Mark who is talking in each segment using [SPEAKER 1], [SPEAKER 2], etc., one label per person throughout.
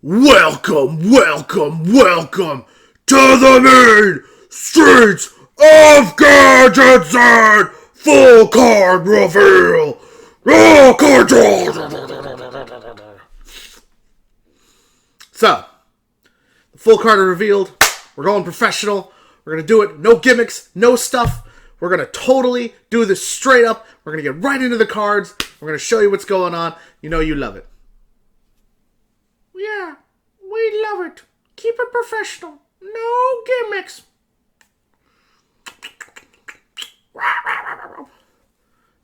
[SPEAKER 1] Welcome, welcome, welcome to the main streets of Gadgetzan! Full card reveal! Card draw! So, the full card are revealed. We're going professional. We're going to do it. No gimmicks, no stuff. We're going to totally do this straight up. We're going to get right into the cards. We're going to show you what's going on. You know you love it. Yeah, we love it. Keep it professional. No gimmicks.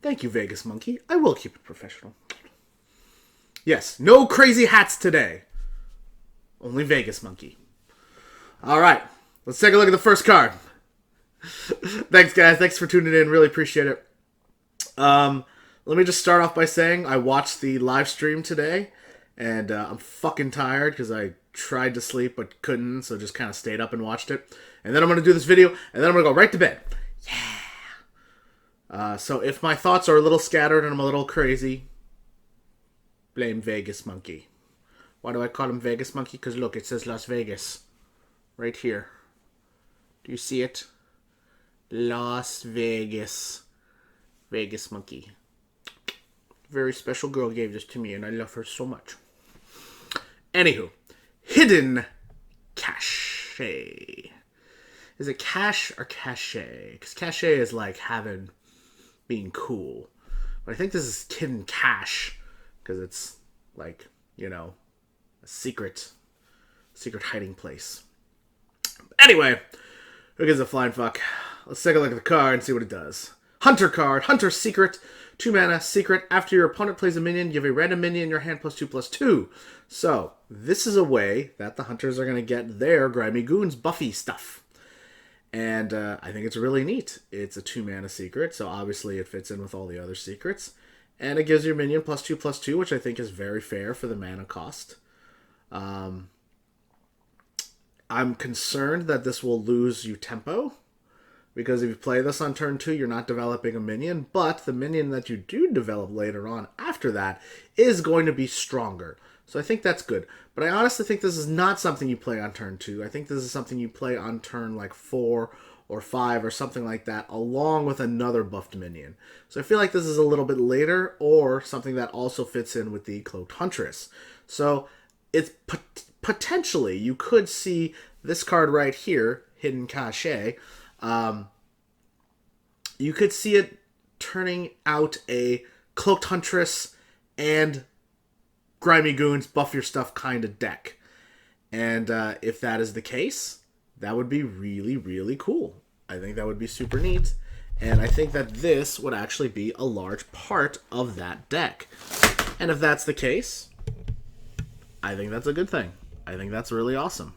[SPEAKER 1] Thank you, Vegas Monkey. I will keep it professional. Yes, no crazy hats today. Only Vegas Monkey. All right, let's take a look at the first card. Thanks, guys. Thanks for tuning in. Really appreciate it. Let me just start off by saying I watched the live stream today, and I'm fucking tired because I tried to sleep but couldn't, so just kind of stayed up and watched it. And then I'm going to do this video, and then I'm going to go right to bed. Yeah! So if my thoughts are a little scattered and I'm a little crazy, blame Vegas Monkey. Why do I call him Vegas Monkey? Because look, it says Las Vegas. Right here. Do you see it? Las Vegas. Vegas Monkey. Very special girl gave this to me, and I love her so much. Anywho, hidden cache. Is it cache or cache? Because cache is like being cool. But I think this is hidden cache because it's like, you know, a secret hiding place. Anyway, who gives a flying fuck? Let's take a look at the card and see what it does. Hunter card, Hunter Secret, 2 mana, Secret. After your opponent plays a minion, give a random minion in your hand +2/+2. So, this is a way that the Hunters are going to get their Grimy Goons Buffy stuff. And I think it's really neat. It's a 2 mana Secret, so obviously it fits in with all the other secrets. And it gives your minion +2/+2, which I think is very fair for the mana cost. I'm concerned that this will lose you tempo, because if you play this on turn 2, you're not developing a minion, but the minion that you do develop later on after that is going to be stronger. So I think that's good. But I honestly think this is not something you play on turn 2. I think this is something you play on turn like 4 or 5 or something like that, along with another buffed minion. So I feel like this is a little bit later, or something that also fits in with the Cloaked Huntress. So it's potentially, you could see this card right here, Hidden Cache. You could see it turning out a Cloaked Huntress and Grimy Goons buff your stuff kind of deck. And if that is the case, that would be really, really cool. I think that would be super neat. And I think that this would actually be a large part of that deck. And if that's the case, I think that's a good thing. I think that's really awesome.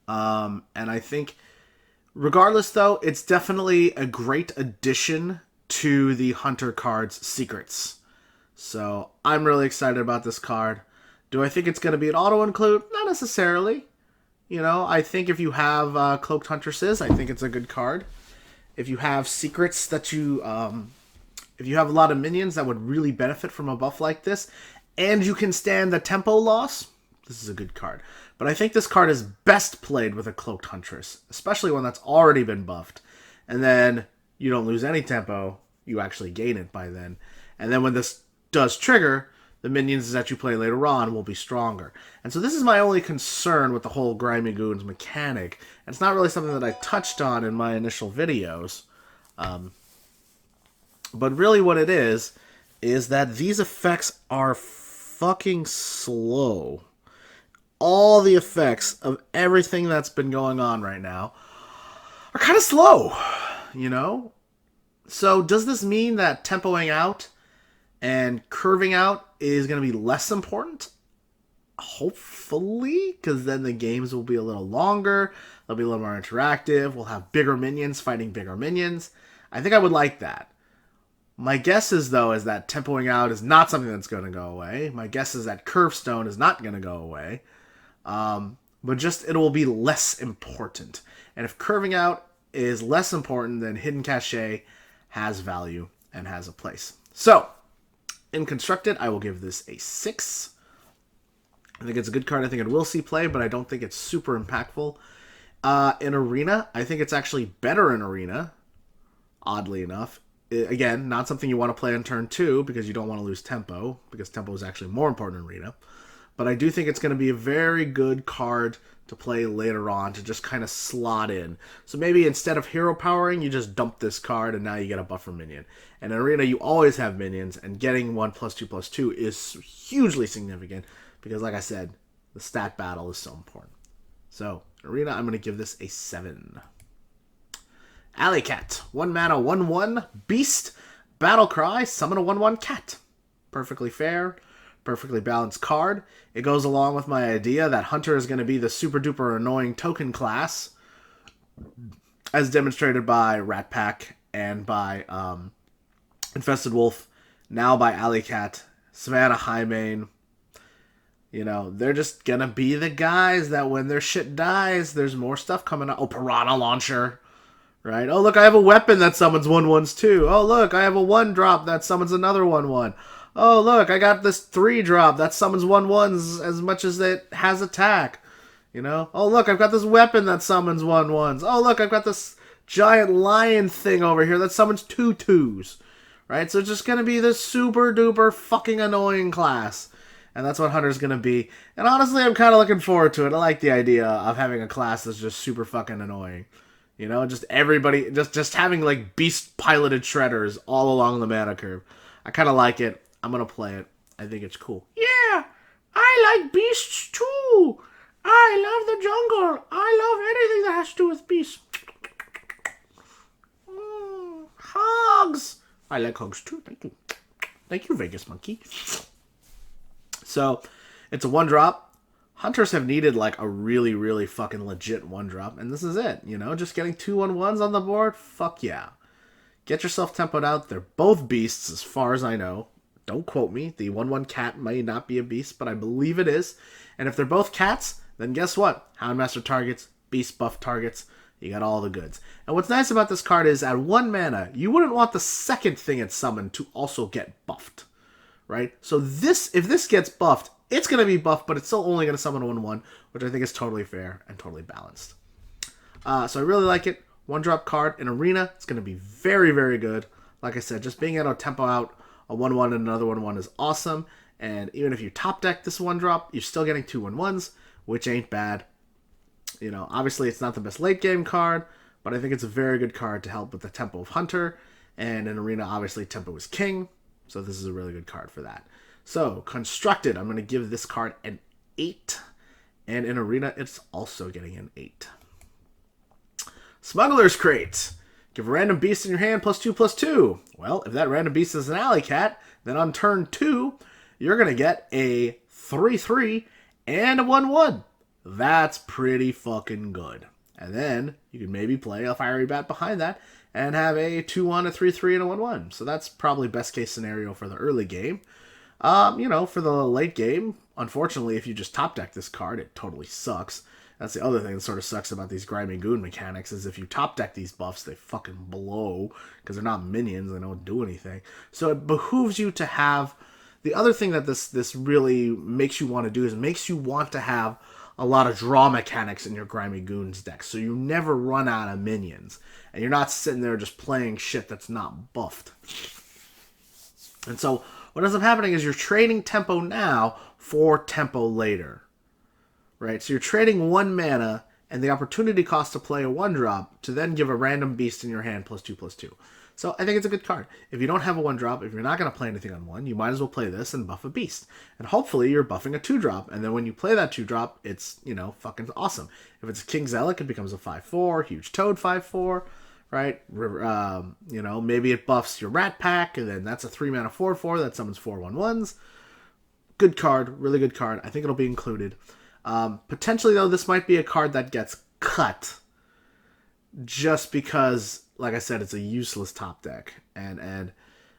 [SPEAKER 1] And I think, regardless though, it's definitely a great addition to the Hunter card's secrets. So I'm really excited about this card. Do I think it's going to be an auto-include? Not necessarily. You know, I think if you have Cloaked Huntresses, I think it's a good card. If you have secrets that you, if you have a lot of minions that would really benefit from a buff like this, and you can stand the tempo loss, this is a good card. But I think this card is best played with a Cloaked Huntress, especially one that's already been buffed. And then you don't lose any tempo, you actually gain it by then. And then when this does trigger, the minions that you play later on will be stronger. And so this is my only concern with the whole Grimy Goons mechanic. And it's not really something that I touched on in my initial videos. But really what it is that these effects are fucking slow. All the effects of everything that's been going on right now are kind of slow, you know? So does this mean that tempoing out and curving out is going to be less important? Hopefully, because then the games will be a little longer, they'll be a little more interactive, we'll have bigger minions fighting bigger minions. I think I would like that. My guess is, though, is that tempoing out is not something that's going to go away. My guess is that curve stone is not going to go away. But just, it will be less important. And if curving out is less important, then Hidden Cache has value and has a place. So, in Constructed, I will give this a 6. I think it's a good card. I think it will see play, but I don't think it's super impactful. In Arena, I think it's actually better in Arena, oddly enough. Again, not something you want to play on turn 2 because you don't want to lose tempo, because tempo is actually more important in Arena. But I do think it's going to be a very good card to play later on to just kind of slot in. So maybe instead of hero powering, you just dump this card and now you get a buffer minion. And in Arena, you always have minions, and getting 1+2/+2 is hugely significant because, like I said, the stat battle is so important. So, Arena, I'm going to give this a 7. Alley Cat, 1 mana, 1/1, Beast, Battle Cry, summon a 1/1 cat. Perfectly fair, perfectly balanced card. It goes along with my idea that Hunter is going to be the super duper annoying token class, as demonstrated by Rat Pack and by Infested Wolf, now by Alley Cat, Savannah Highmane. You know, they're just going to be the guys that when their shit dies, there's more stuff coming out. Oh, Piranha Launcher. Right? Oh, look, I have a weapon that summons 1/1s too. Oh, look, I have a 1-drop that summons another 1/1. Oh, look, I got this 3-drop that summons 1/1s as much as it has attack. You know? Oh, look, I've got this weapon that summons 1/1s. Oh, look, I've got this giant lion thing over here that summons 2/2s. Right? So it's just going to be this super duper fucking annoying class. And that's what Hunter's going to be. And honestly, I'm kind of looking forward to it. I like the idea of having a class that's just super fucking annoying. You know, just everybody, just having like beast piloted shredders all along the mana curve. I kind of like it. I'm going to play it. I think it's cool. Yeah, I like beasts too. I love the jungle. I love anything that has to do with beasts. Hogs. I like hogs too. Thank you. Thank you, Vegas Monkey. So, it's a 1-drop. Hunters have needed like a really, really fucking legit 1-drop, and this is it, you know? Just getting 2 1/1s on the board? Fuck yeah. Get yourself tempoed out. They're both beasts as far as I know. Don't quote me. The 1/1 cat may not be a beast, but I believe it is. And if they're both cats, then guess what? Houndmaster targets, beast buff targets, you got all the goods. And what's nice about this card is at 1 mana, you wouldn't want the second thing it summoned to also get buffed. Right? So if this gets buffed, it's going to be buffed, but it's still only going to summon a 1/1, which I think is totally fair and totally balanced. So I really like it. 1-drop card in Arena. It's going to be very, very good. Like I said, just being able to tempo out a 1/1 and another 1/1 is awesome. And even if you top deck this 1-drop, you're still getting 2 1/1s, which ain't bad. You know, obviously it's not the best late game card, but I think it's a very good card to help with the tempo of Hunter. And in Arena, obviously tempo is king. So this is a really good card for that. So, Constructed, I'm going to give this card an 8. And in Arena, it's also getting an 8. Smuggler's Crate. Give a random beast in your hand +2/+2. Well, if that random beast is an alley cat, then on turn 2, you're going to get a 3/3 and a 1/1. That's pretty fucking good. And then you can maybe play a Fiery Bat behind that and have a 2/1, a 3/3, and a 1/1. So that's probably best case scenario for the early game. You know, for the late game, unfortunately, if you just top deck this card, it totally sucks. That's the other thing that sort of sucks about these Grimy Goon mechanics, is if you top deck these buffs, they fucking blow, because they're not minions, they don't do anything. So it behooves you to have... The other thing that this really makes you want to do is makes you want to have a lot of draw mechanics in your Grimy Goons deck, so you never run out of minions, and you're not sitting there just playing shit that's not buffed. And so what ends up happening is you're trading tempo now for tempo later. Right? So you're trading 1 mana and the opportunity cost to play a 1-drop to then give a random beast in your hand +2/+2. So I think it's a good card. If you don't have a 1-drop, if you're not going to play anything on 1, you might as well play this and buff a beast. And hopefully you're buffing a 2-drop. And then when you play that 2-drop, it's, you know, fucking awesome. If it's a King Zealot, it becomes a 5/4, Huge Toad 5/4. Right? You know, maybe it buffs your Rat Pack, and then that's a 3-mana 4/4 that summons 4 1/1s. Good card, really good card. I think it'll be included. Potentially, though, this might be a card that gets cut just because, like I said, it's a useless top deck. And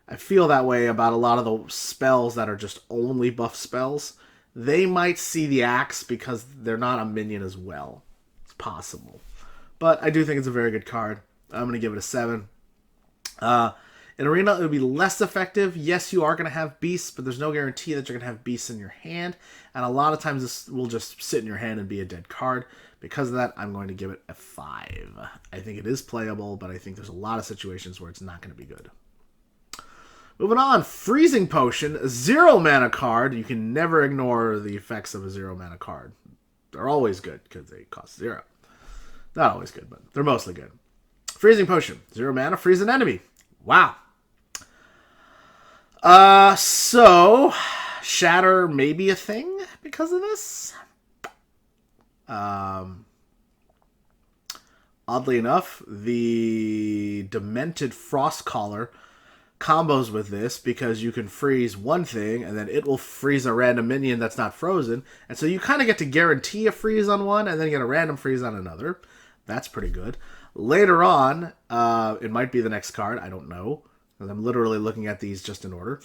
[SPEAKER 1] I feel that way about a lot of the spells that are just only buff spells. They might see the axe because they're not a minion as well. It's possible. But I do think it's a very good card. I'm going to give it a 7. In Arena, it would be less effective. Yes, you are going to have beasts, but there's no guarantee that you're going to have beasts in your hand. And a lot of times this will just sit in your hand and be a dead card. Because of that, I'm going to give it a 5. I think it is playable, but I think there's a lot of situations where it's not going to be good. Moving on, Freezing Potion, a 0 mana card. You can never ignore the effects of a 0 mana card. They're always good because they cost 0. Not always good, but they're mostly good. Freezing Potion, 0 mana, freeze an enemy. Wow. So Shatter may be a thing because of this. Oddly enough, the Demented Frostcaller combos with this because you can freeze one thing and then it will freeze a random minion that's not frozen. And so you kind of get to guarantee a freeze on one and then get a random freeze on another. That's pretty good. Later on, it might be the next card. I don't know. I'm literally looking at these just in order.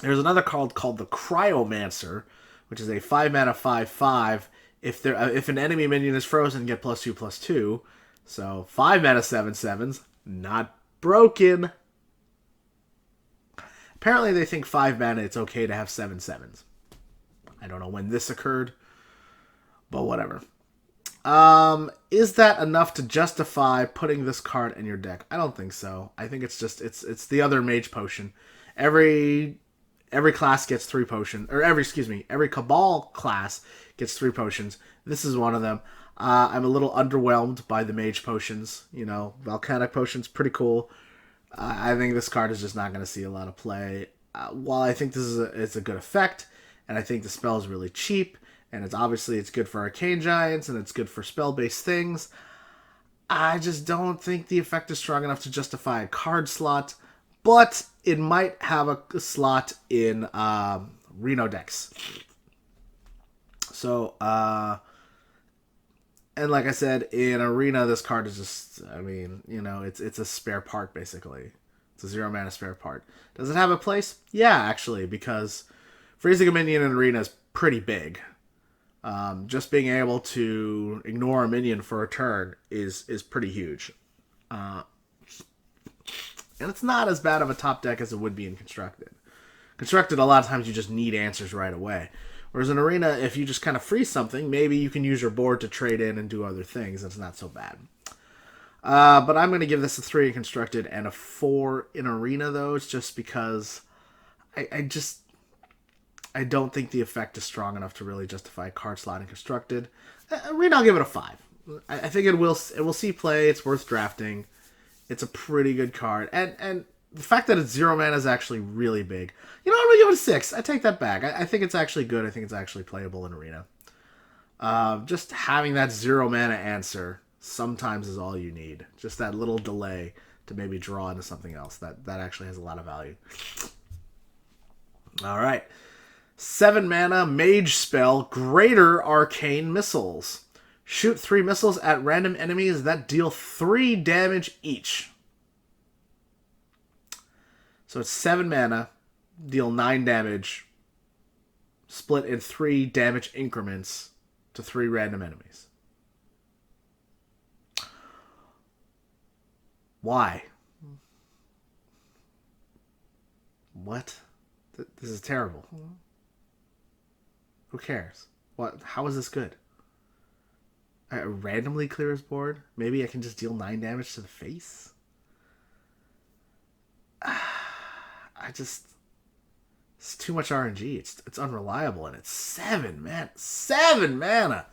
[SPEAKER 1] There's another card called the Cryomancer, which is a 5 mana 5/5. If an enemy minion is frozen, get +2/+2. So 5 mana 7/7s, not broken. Apparently they think 5 mana it's okay to have 7/7s. I don't know when this occurred, but whatever. Is that enough to justify putting this card in your deck? I don't think so. I think it's just it's the other Mage Potion. Every class gets 3 potions, or every Cabal class gets 3 potions. This is one of them. I'm a little underwhelmed by the Mage Potions. You know, Volcanic Potion's pretty cool. I think this card is just not going to see a lot of play. While I think this is a good effect, and I think the spell is really cheap, and it's good for Arcane Giants, and it's good for spell-based things, I just don't think the effect is strong enough to justify a card slot, but it might have a slot in Reno decks. So, and like I said, in Arena, this card is just, it's a spare part, basically. It's a 0 mana spare part. Does it have a place? Yeah, actually, because freezing a minion in Arena is pretty big. Just being able to ignore a minion for a turn is pretty huge. And it's not as bad of a top deck as it would be in Constructed. Constructed, a lot of times you just need answers right away. Whereas in Arena, if you just kind of freeze something, maybe you can use your board to trade in and do other things. It's not so bad. But I'm going to give this a 3 in Constructed and a 4 in Arena, though. It's just because I don't think the effect is strong enough to really justify a card slot in Constructed. Arena, I'll give it a 5. I think it will see play. It's worth drafting. It's a pretty good card. And the fact that it's 0 mana is actually really big. You know, I'm going to give it a 6. I take that back. I think it's actually good. I think it's actually playable in Arena. Just having that 0 mana answer sometimes is all you need. Just that little delay to maybe draw into something else. That actually has a lot of value. All right. 7 mana Mage spell, Greater Arcane Missiles. Shoot 3 missiles at random enemies that deal 3 damage each. So it's 7 mana, deal 9 damage, split in 3 damage increments to 3 random enemies. Why? What? This is terrible. Who cares? What? How is this good? I randomly clear his board? Maybe I can just deal 9 damage to the face? It's too much RNG. It's unreliable, and it's 7 mana. 7 mana!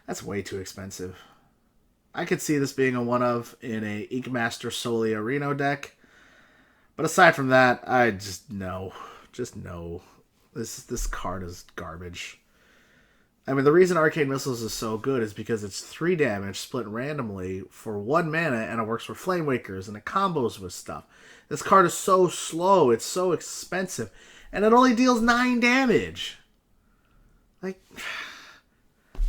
[SPEAKER 1] That's way too expensive. I could see this being a one-of in a Inkmaster Solia Reno deck. But aside from that, I just no. Just no. This card is garbage. I mean, the reason Arcane Missiles is so good is because it's 3 damage split randomly for 1 mana, and it works for Flame Wakers, and it combos with stuff. This card is so slow, it's so expensive, and it only deals 9 damage. Like,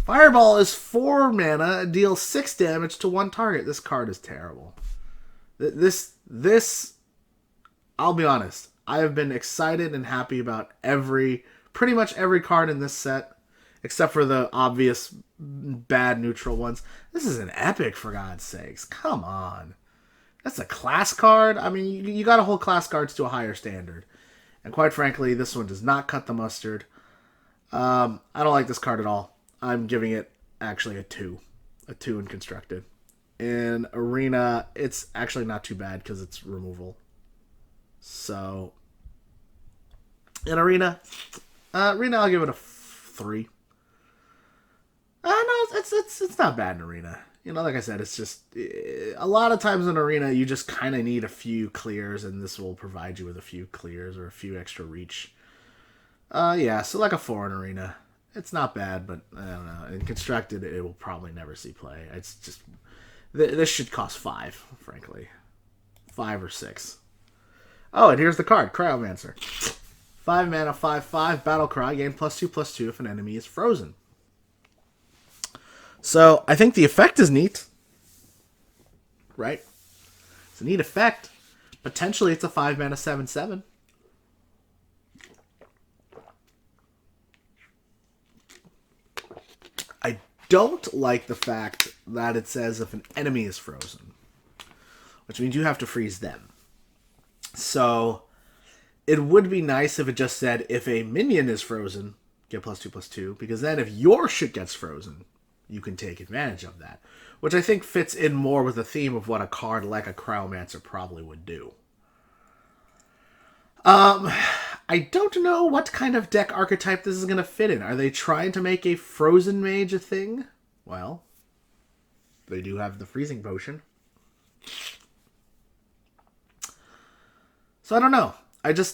[SPEAKER 1] Fireball is 4 mana, it deals 6 damage to 1 target. This card is terrible. This, I'll be honest, I have been excited and happy about pretty much every card in this set, except for the obvious bad neutral ones. This is an epic, for God's sakes. Come on. That's a class card. I mean, you got to hold class cards to a higher standard. And quite frankly, this one does not cut the mustard. I don't like this card at all. I'm giving it actually a 2. A 2 in constructed. In Arena, it's actually not too bad because it's removal. So, in Arena, I'll give it a 3. No, it's not bad in Arena. You know, like I said, it's just a lot of times in Arena you just kind of need a few clears, and this will provide you with a few clears or a few extra reach. Yeah, so like a 4 in Arena. It's not bad, but I don't know. In constructed, it will probably never see play. It's just this should cost 5, frankly, 5 or 6. Oh, and here's the card, Cryomancer. 5 mana, 5/5, battle cry, gain +2/+2 if an enemy is frozen. So, I think the effect is neat. Right? It's a neat effect. Potentially, it's a 5 mana 7/7. I don't like the fact that it says if an enemy is frozen, which means you have to freeze them. So, it would be nice if it just said if a minion is frozen, get +2/+2, because then if your shit gets frozen, you can take advantage of that, which I think fits in more with the theme of what a card like a Cryomancer probably would do. I don't know what kind of deck archetype this is going to fit in. Are they trying to make a frozen mage a thing? Well, they do have the freezing potion. So I don't know.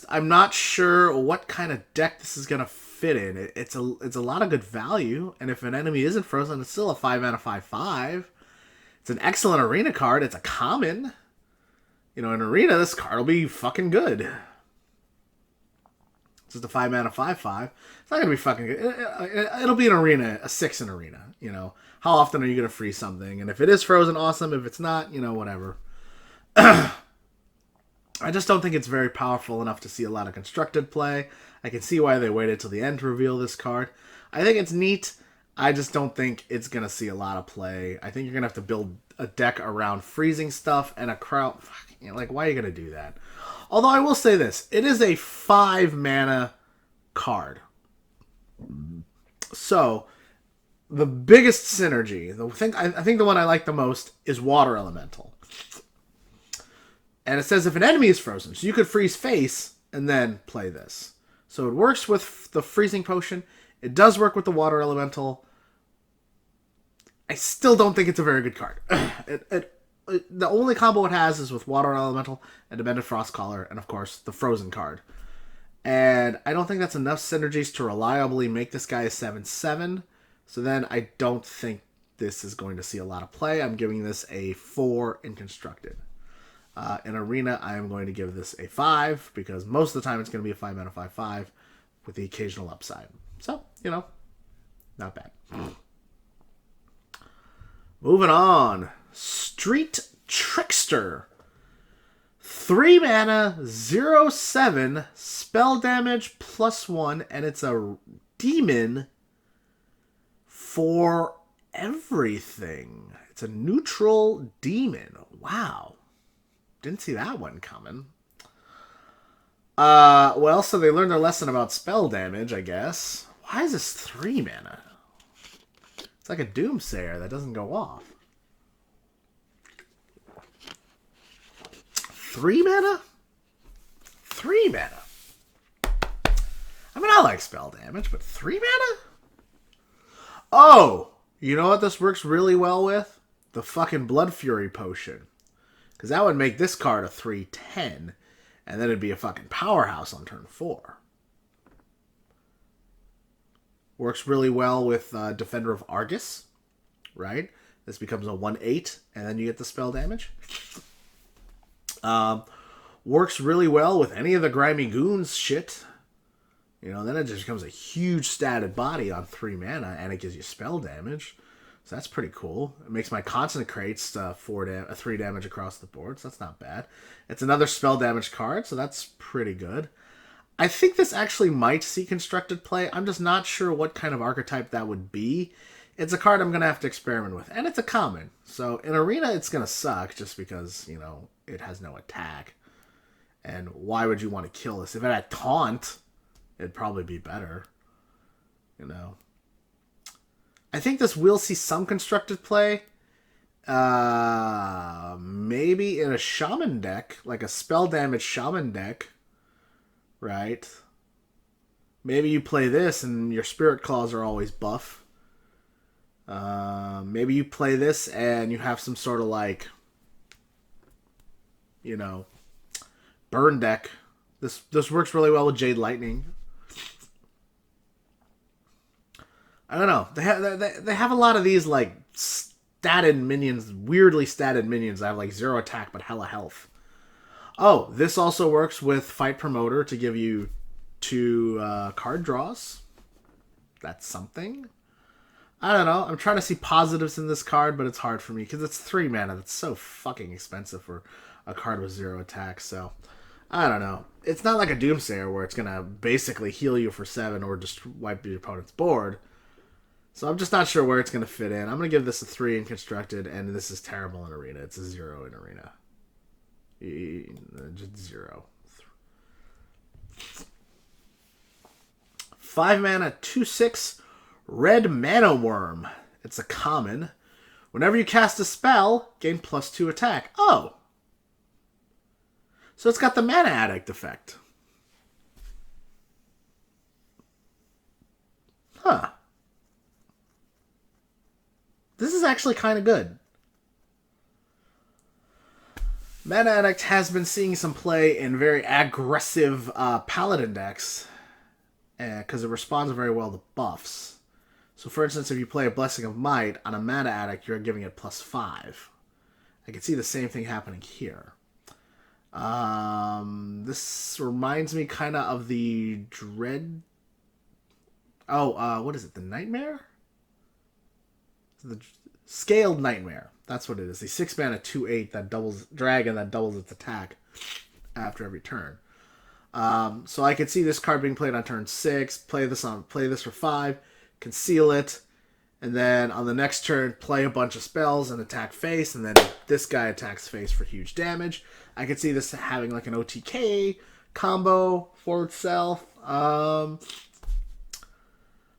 [SPEAKER 1] I'm not sure what kind of deck this is going to fit in. It's a lot of good value, and if an enemy isn't frozen, it's still a 5 mana 5/5. It's an excellent arena card. It's a common. You know, in arena, this card will be fucking good. It's just a 5 mana 5/5. It's not gonna be fucking good. It'll be an arena, a 6 in arena. You know, how often are you gonna freeze something? And if it is frozen, awesome. If it's not, you know, whatever. I just don't think it's very powerful enough to see a lot of constructed play. I can see why they waited till the end to reveal this card. I think it's neat. I just don't think it's going to see a lot of play. I think you're going to have to build a deck around freezing stuff and a crowd. You know, like, why are you going to do that? Although I will say this. It is a 5 mana card. So, the biggest synergy, I think the one I like the most is Water Elemental. And it says if an enemy is frozen, so you could freeze face and then play this. So it works with the freezing potion. It does work with the Water Elemental. I still don't think it's a very good card. The only combo it has is with Water Elemental and Demented Frostcaller, and of course the Frozen card. And I don't think that's enough synergies to reliably make this guy a 7/7. So then I don't think this is going to see a lot of play. I'm giving this a 4 in constructed. In Arena, I am going to give this a 5, because most of the time it's going to be a 5 mana 5/5 with the occasional upside. So, you know, not bad. Moving on. Street Trickster. 3 mana, 0/7, spell damage +1, and it's a demon for everything. It's a neutral demon. Wow. Didn't see that one coming. Well, so they learned their lesson about spell damage, I guess. Why is this 3 mana? It's like a Doomsayer that doesn't go off. 3 mana? 3 mana. I mean, I like spell damage, but 3 mana? Oh! You know what this works really well with? The fucking Blood Fury potion. Because that would make this card a 3/10, and then it'd be a fucking powerhouse on turn 4. Works really well with Defender of Argus, right? This becomes a 1/8, and then you get the spell damage. Works really well with any of the Grimy Goons shit. You know, then it just becomes a huge statted body on 3 mana, and it gives you spell damage. So that's pretty cool. It makes my Concentrates 3 damage across the board, so that's not bad. It's another spell damage card, so that's pretty good. I think this actually might see constructed play. I'm just not sure what kind of archetype that would be. it's a card I'm going to have to experiment with. And it's a common. So in Arena, it's going to suck just because, you know, it has no attack. And why would you want to kill this? If it had Taunt, it'd probably be better. You know. I think this will see some constructed play. Maybe in a Shaman deck. Like a spell damage Shaman deck. Right? Maybe you play this and your Spirit Claws are always buff. Maybe you play this and you have some sort of like, you know, burn deck. This works really well with Jade Lightning. I don't know. They have a lot of these like statted minions, weirdly statted minions that have like 0 attack but hella health. Oh, this also works with Fight Promoter to give you 2 card draws. That's something. I don't know. I'm trying to see positives in this card, but it's hard for me because it's 3 mana. That's so fucking expensive for a card with 0 attack. So, I don't know. It's not like a Doomsayer where it's going to basically heal you for 7 or just wipe your opponent's board. So I'm just not sure where it's going to fit in. I'm going to give this a 3 in Constructed, and this is terrible in Arena. It's a 0 in Arena. Just 0. 5 mana, 2/6, red Manow Worm. It's a common. Whenever you cast a spell, gain +2 attack. Oh! So it's got the Mana Addict effect. Huh. This is actually kind of good. Mana Addict has been seeing some play in very aggressive Paladin decks because it responds very well to buffs. So for instance, if you play a Blessing of Might on a Mana Addict, you're giving it +5. I can see the same thing happening here. This reminds me kind of the Dread... what is it? The Nightmare? The Scaled Nightmare. That's what it is. The 6 mana 2/8 that doubles dragon that doubles its attack after every turn. So I could see this card being played on turn 6. Play this for 5, conceal it, and then on the next turn play a bunch of spells and attack face, and then this guy attacks face for huge damage. I could see this having like an OTK combo for itself.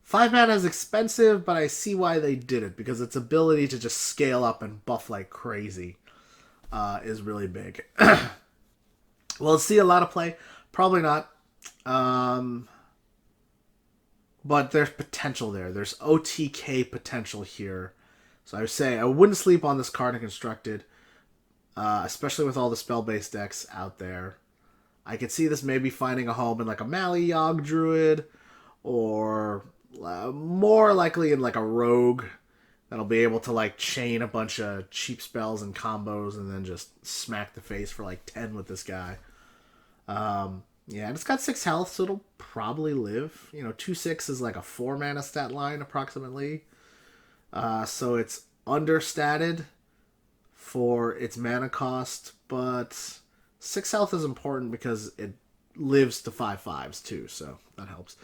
[SPEAKER 1] 5 mana is expensive, but I see why they did it, because its ability to just scale up and buff like crazy is really big. Will it see a lot of play? Probably not. But there's potential there. There's OTK potential here. So I would say I wouldn't sleep on this card in Constructed, especially with all the spell-based decks out there. I could see this maybe finding a home in like a Maliyog Druid, or more likely in like a Rogue that'll be able to like chain a bunch of cheap spells and combos and then just smack the face for like 10 with this guy. Yeah, it's got 6 health, so it'll probably live. You know, 2/6 is like a 4 mana stat line approximately. So it's understated for its mana cost, but 6 health is important because it lives to 5/5s too, so that helps.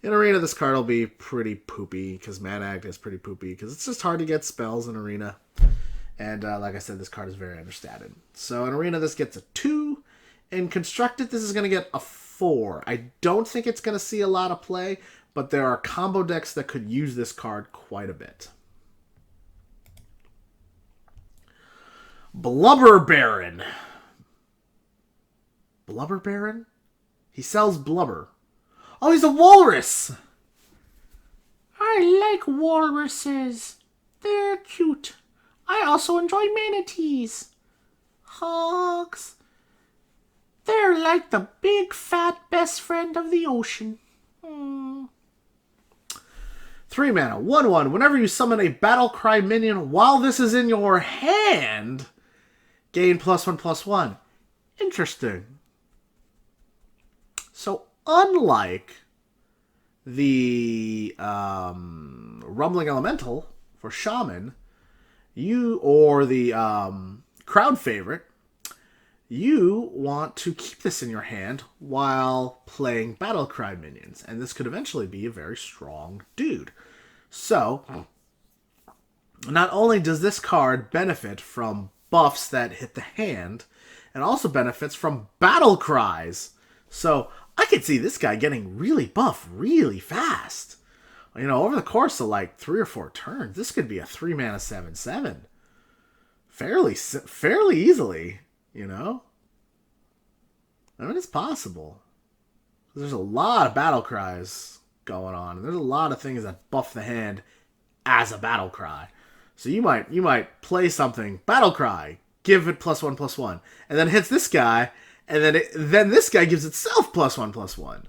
[SPEAKER 1] In Arena, this card will be pretty poopy, because Mana Act is pretty poopy, because it's just hard to get spells in Arena. And like I said, this card is very understated. So in Arena, this gets a 2. In Constructed, this is going to get a 4. I don't think it's going to see a lot of play, but there are combo decks that could use this card quite a bit. Blubber Baron. Blubber Baron? He sells blubber. Oh, he's a walrus! I like walruses. They're cute. I also enjoy manatees. Hogs. They're like the big fat best friend of the ocean. 3 mana, 1/1. Whenever you summon a battle cry minion while this is in your hand, gain +1/+1. Interesting. So unlike the Rumbling Elemental for Shaman, or the crowd favorite, you want to keep this in your hand while playing Battlecry minions, and this could eventually be a very strong dude. So Not only does this card benefit from buffs that hit the hand, it also benefits from battle cries. So I could see this guy getting really buff really fast. You know, over the course of like 3 or 4 turns, this could be a 3 mana 7/7. Fairly easily, you know? I mean, it's possible. There's a lot of battle cries going on. There's a lot of things that buff the hand as a battle cry. So you might play something, battle cry, give it +1/+1, and then it hits this guy, and then this guy gives itself +1/+1.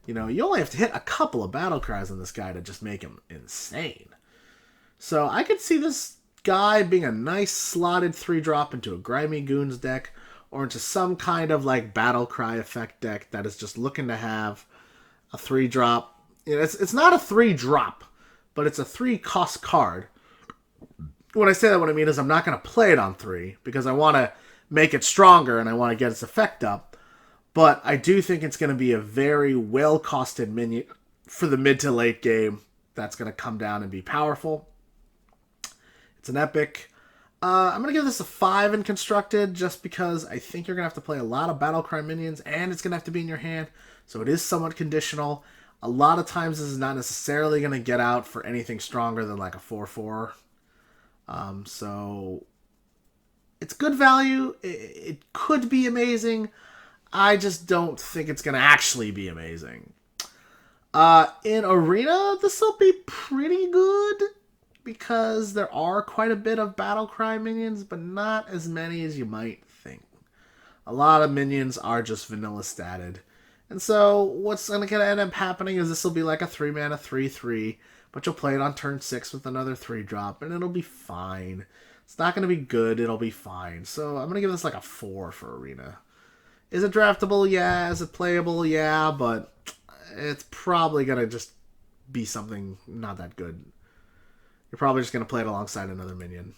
[SPEAKER 1] You know, you only have to hit a couple of battle cries on this guy to just make him insane. So I could see this guy being a nice slotted 3-drop into a Grimy Goons deck, or into some kind of like battle cry effect deck that is just looking to have a 3-drop. You know, it's not a 3-drop, but it's a 3-cost card. When I say that, what I mean is I'm not going to play it on 3 because I want to make it stronger and I want to get its effect up. But I do think it's going to be a very well-costed minion for the mid to late game that's going to come down and be powerful. It's an epic. I'm going to give this a 5 in constructed just because I think you're going to have to play a lot of Battlecry minions and it's going to have to be in your hand. So it is somewhat conditional. A lot of times this is not necessarily going to get out for anything stronger than like a 4/4. So it's good value. It could be amazing. I just don't think it's going to actually be amazing. In Arena, this will be pretty good because there are quite a bit of Battlecry minions, but not as many as you might think. A lot of minions are just vanilla statted. And so what's going to end up happening is this will be like a 3 mana 3/3, but you'll play it on turn 6 with another 3-drop, and it'll be fine. It's not going to be good, it'll be fine. So I'm going to give this like a 4 for Arena. Is it draftable? Yeah. Is it playable? Yeah, but it's probably going to just be something not that good. You're probably just going to play it alongside another minion.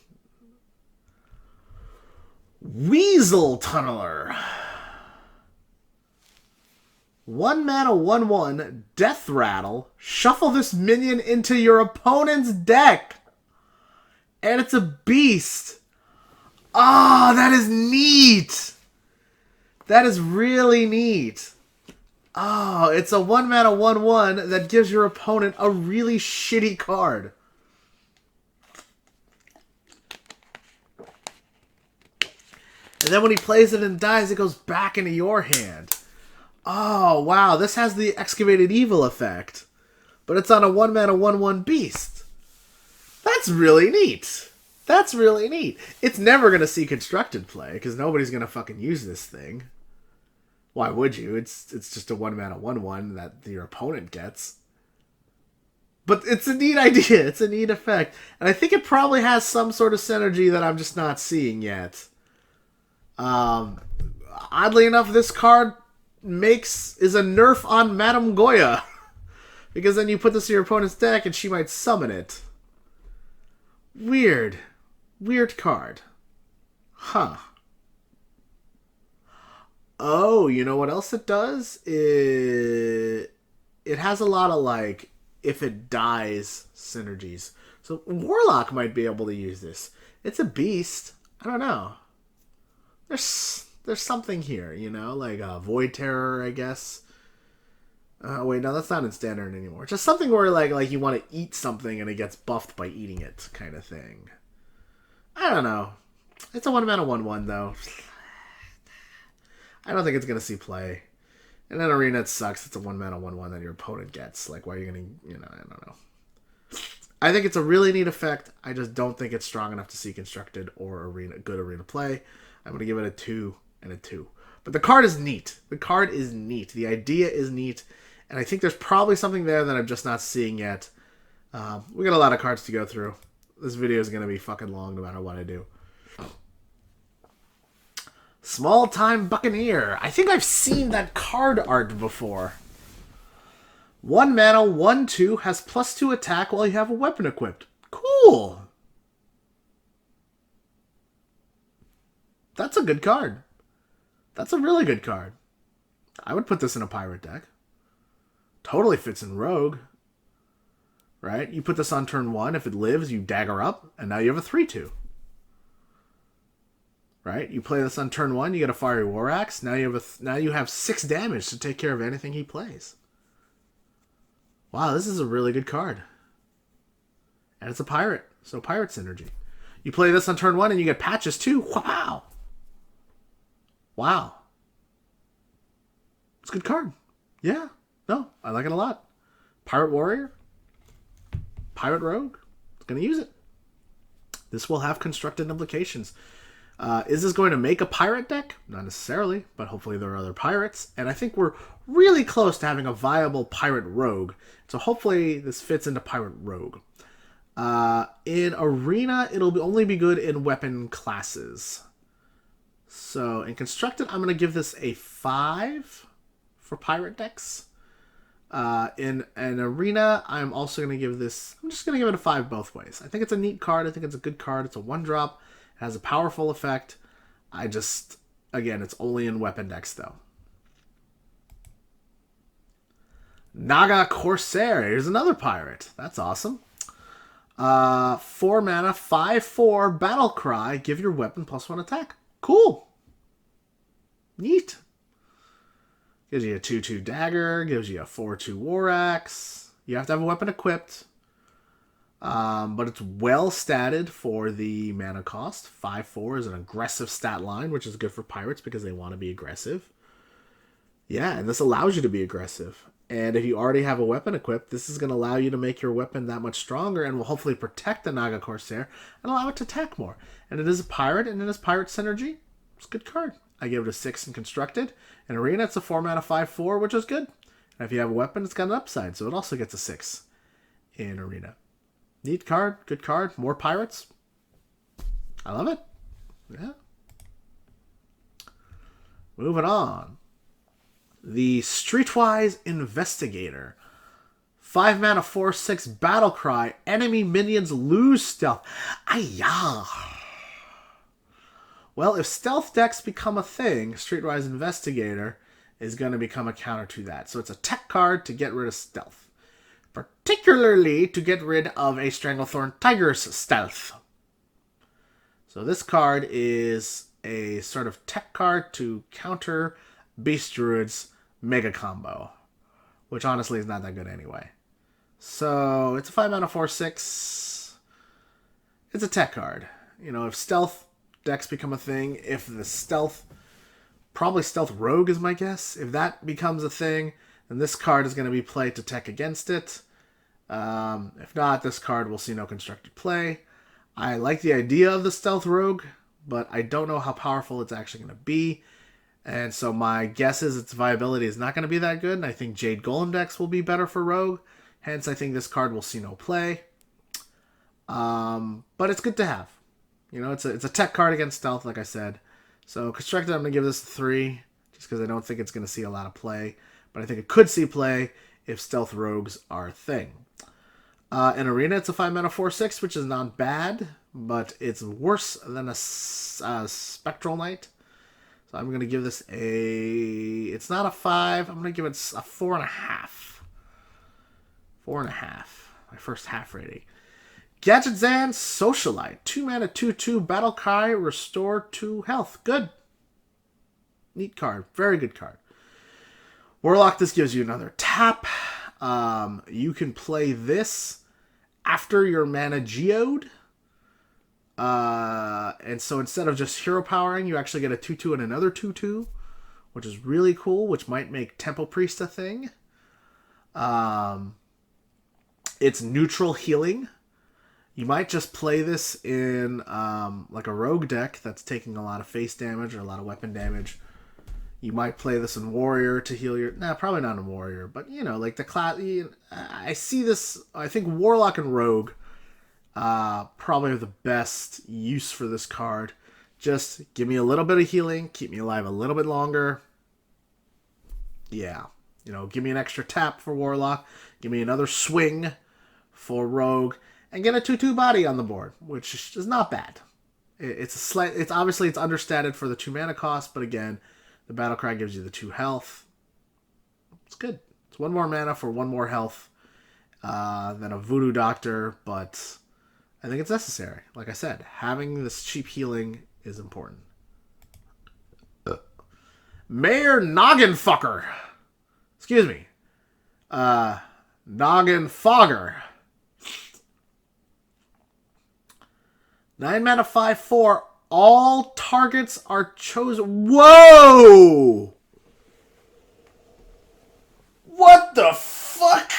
[SPEAKER 1] Weasel Tunneler. 1 mana 1/1, Death Rattle. Shuffle this minion into your opponent's deck. And it's a beast. Ah, that is neat. That is really neat. Oh, it's a 1 mana 1/1 that gives your opponent a really shitty card. And then when he plays it and dies, it goes back into your hand. Oh, wow. This has the Excavated Evil effect. But it's on a 1 mana 1/1 beast. That's really neat. That's really neat. It's never going to see constructed play, because nobody's going to fucking use this thing. Why would you? It's just a 1 mana 1/1 that your opponent gets. But it's a neat idea. It's a neat effect. And I think it probably has some sort of synergy that I'm just not seeing yet. Oddly enough, this card is a nerf on Madame Goya. Because then you put this in your opponent's deck and she might summon it. Weird. Weird card. Huh. Oh, you know what else it does? It has a lot of, like, if it dies synergies. So Warlock might be able to use this. It's a beast. I don't know. There's something here, you know? Like Void Terror, I guess. Wait, no, that's not in Standard anymore. Just something where, like you want to eat something and it gets buffed by eating it, kind of thing. I don't know. It's a 1 mana 1/1, though. I don't think it's going to see play. In an Arena, it sucks. It's a 1 mana 1/1 that your opponent gets. Like, why are you going to, I don't know. I think it's a really neat effect. I just don't think it's strong enough to see constructed or good Arena play. I'm going to give it a 2 and a 2. But the card is neat. The card is neat. The idea is neat. And I think there's probably something there that I'm just not seeing yet. We got a lot of cards to go through. This video is going to be fucking long no matter what I do. Small Time Buccaneer. I think I've seen that card art before. 1 mana, 1/2, has +2 attack while you have a weapon equipped. Cool. That's a good card. That's a really good card. I would put this in a pirate deck. Totally fits in Rogue. right? You put this on turn 1. If it lives, you dagger up, and now you have a 3/2. Right? You play this on turn 1, you get a Fiery War Axe. Now you have 6 damage to take care of anything he plays. Wow, this is a really good card. And it's a pirate, so pirate synergy. You play this on turn 1 and you get patches too. Wow. Wow. It's a good card. Yeah. No, I like it a lot. Pirate Warrior. Pirate Rogue. It's going to use it. This will have constructed implications. Is this going to make a pirate deck? Not necessarily, but hopefully there are other pirates. And I think we're really close to having a viable pirate rogue. So hopefully this fits into pirate rogue. In Arena, it'll only be good in weapon classes. So in Constructed, I'm going to give this a 5 for pirate decks. In an Arena, I'm also going to give this... I'm just going to give it a 5 both ways. I think it's a neat card. I think it's a good card. It's a 1-drop. It has a powerful effect. Again, it's only in weapon decks, though. Naga Corsair. Here's another pirate. That's awesome. 4 mana, 5/4, Battle Cry. Give your weapon +1 attack. Cool. Neat. Gives you a 2/2 dagger. Gives you a 4/2 war axe. You have to have a weapon equipped. But it's well statted for the mana cost. 5/4 is an aggressive stat line, which is good for pirates because they want to be aggressive. Yeah, and this allows you to be aggressive. And if you already have a weapon equipped, this is going to allow you to make your weapon that much stronger and will hopefully protect the Naga Corsair and allow it to attack more. And it is a pirate, and it is pirate synergy. It's a good card. I give it a 6 in Constructed. In Arena, it's a 4 mana 5/4, which is good. And if you have a weapon, it's got an upside, so it also gets a 6 in Arena. Neat card, good card, more pirates. I love it. Yeah. Moving on. The Streetwise Investigator. 5 mana 4/6 Battle Cry. Enemy minions lose stealth. Ayah. Well, if stealth decks become a thing, Streetwise Investigator is going to become a counter to that. So it's a tech card to get rid of stealth. Particularly to get rid of a Stranglethorn Tiger's stealth. So this card is a sort of tech card to counter Beast Druid's Mega Combo, which honestly is not that good anyway. So it's a 5 mana 4/6. It's a tech card. You know, if stealth decks become a thing, if the probably stealth rogue is my guess. If that becomes a thing, then this card is going to be played to tech against it. If not, this card will see no constructed play. I like the idea of the stealth rogue, but I don't know how powerful it's actually going to be. And so my guess is its viability is not going to be that good. And I think Jade Golem decks will be better for rogue. Hence, I think this card will see no play. But it's good to have. You know, it's a tech card against stealth, like I said. So Constructed, I'm going to give this a 3, just because I don't think it's going to see a lot of play. But I think it could see play if stealth rogues are a thing. In Arena, it's a 5 mana 4/6, which is not bad, but it's worse than a Spectral Knight. So I'm going to give this it's not a 5, I'm going to give it a 4.5. 4.5. My first half rating. Gadgetzan Socialite. 2 mana 2/2 Battle Cry. Restore 2 health. Good. Neat card. Very good card. Warlock, this gives you another tap. You can play this after your mana geode. And so instead of just hero powering, you actually get a 2/2 and another 2/2, which is really cool, which might make Temple Priest a thing. It's neutral healing. You might just play this in like a rogue deck that's taking a lot of face damage or a lot of weapon damage. You might play this in Warrior to heal your... Nah, probably not in Warrior, but, you know, like the class... I see this... I think Warlock and Rogue probably have the best use for this card. Just give me a little bit of healing, keep me alive a little bit longer. Yeah. You know, give me an extra tap for Warlock, give me another swing for Rogue, and get a 2/2 body on the board, which is not bad. It's obviously it's understated for the 2 mana cost, but again, the Battle Cry gives you the 2 health. It's good. It's 1 more mana for 1 more health. than a voodoo doctor, but I think it's necessary. Like I said, having this cheap healing is important. Mayor Noggin Fucker. Excuse me. Noggin Fogger. 9 mana 5/4. All targets are chosen. Whoa! What the fuck?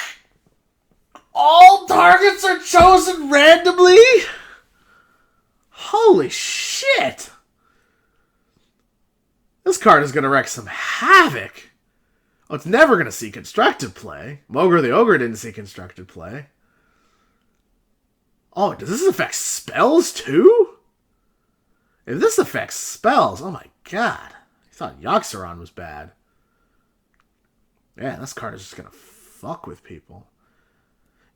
[SPEAKER 1] All targets are chosen randomly? Holy shit! This card is going to wreak some havoc. Oh, it's never going to see constructed play. Mogre the Ogre didn't see constructed play. Oh, does this affect spells too? If this affects spells, oh my god. I thought Yoxeron was bad. Yeah, this card is just going to fuck with people.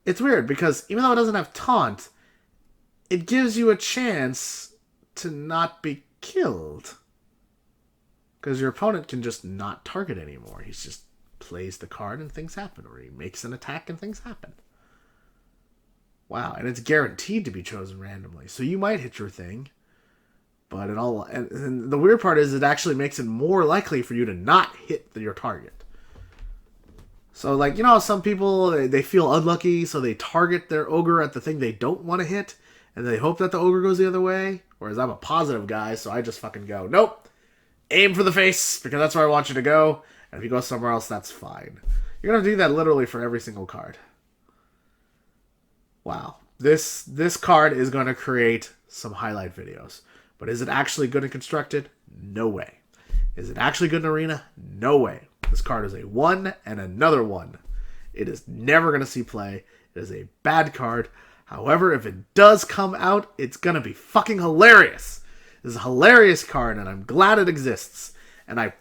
[SPEAKER 1] It's weird because even though it doesn't have taunt, it gives you a chance to not be killed. Because your opponent can just not target anymore. He just plays the card and things happen. Or he makes an attack and things happen. Wow, and it's guaranteed to be chosen randomly. So you might hit your thing. But and the weird part is it actually makes it more likely for you to not hit your target. So, like, you know, some people, they feel unlucky, so they target their ogre at the thing they don't want to hit, and they hope that the ogre goes the other way. Whereas I'm a positive guy, so I just fucking go, nope, aim for the face, because that's where I want you to go, and if you go somewhere else, that's fine. You're going to do that literally for every single card. Wow. This card is going to create some highlight videos. But is it actually good and constructed? No way. Is it actually good in Arena? No way. This card is a 1 and another 1. It is never going to see play. It is a bad card. However, if it does come out, it's going to be fucking hilarious. This is a hilarious card, and I'm glad it exists. And I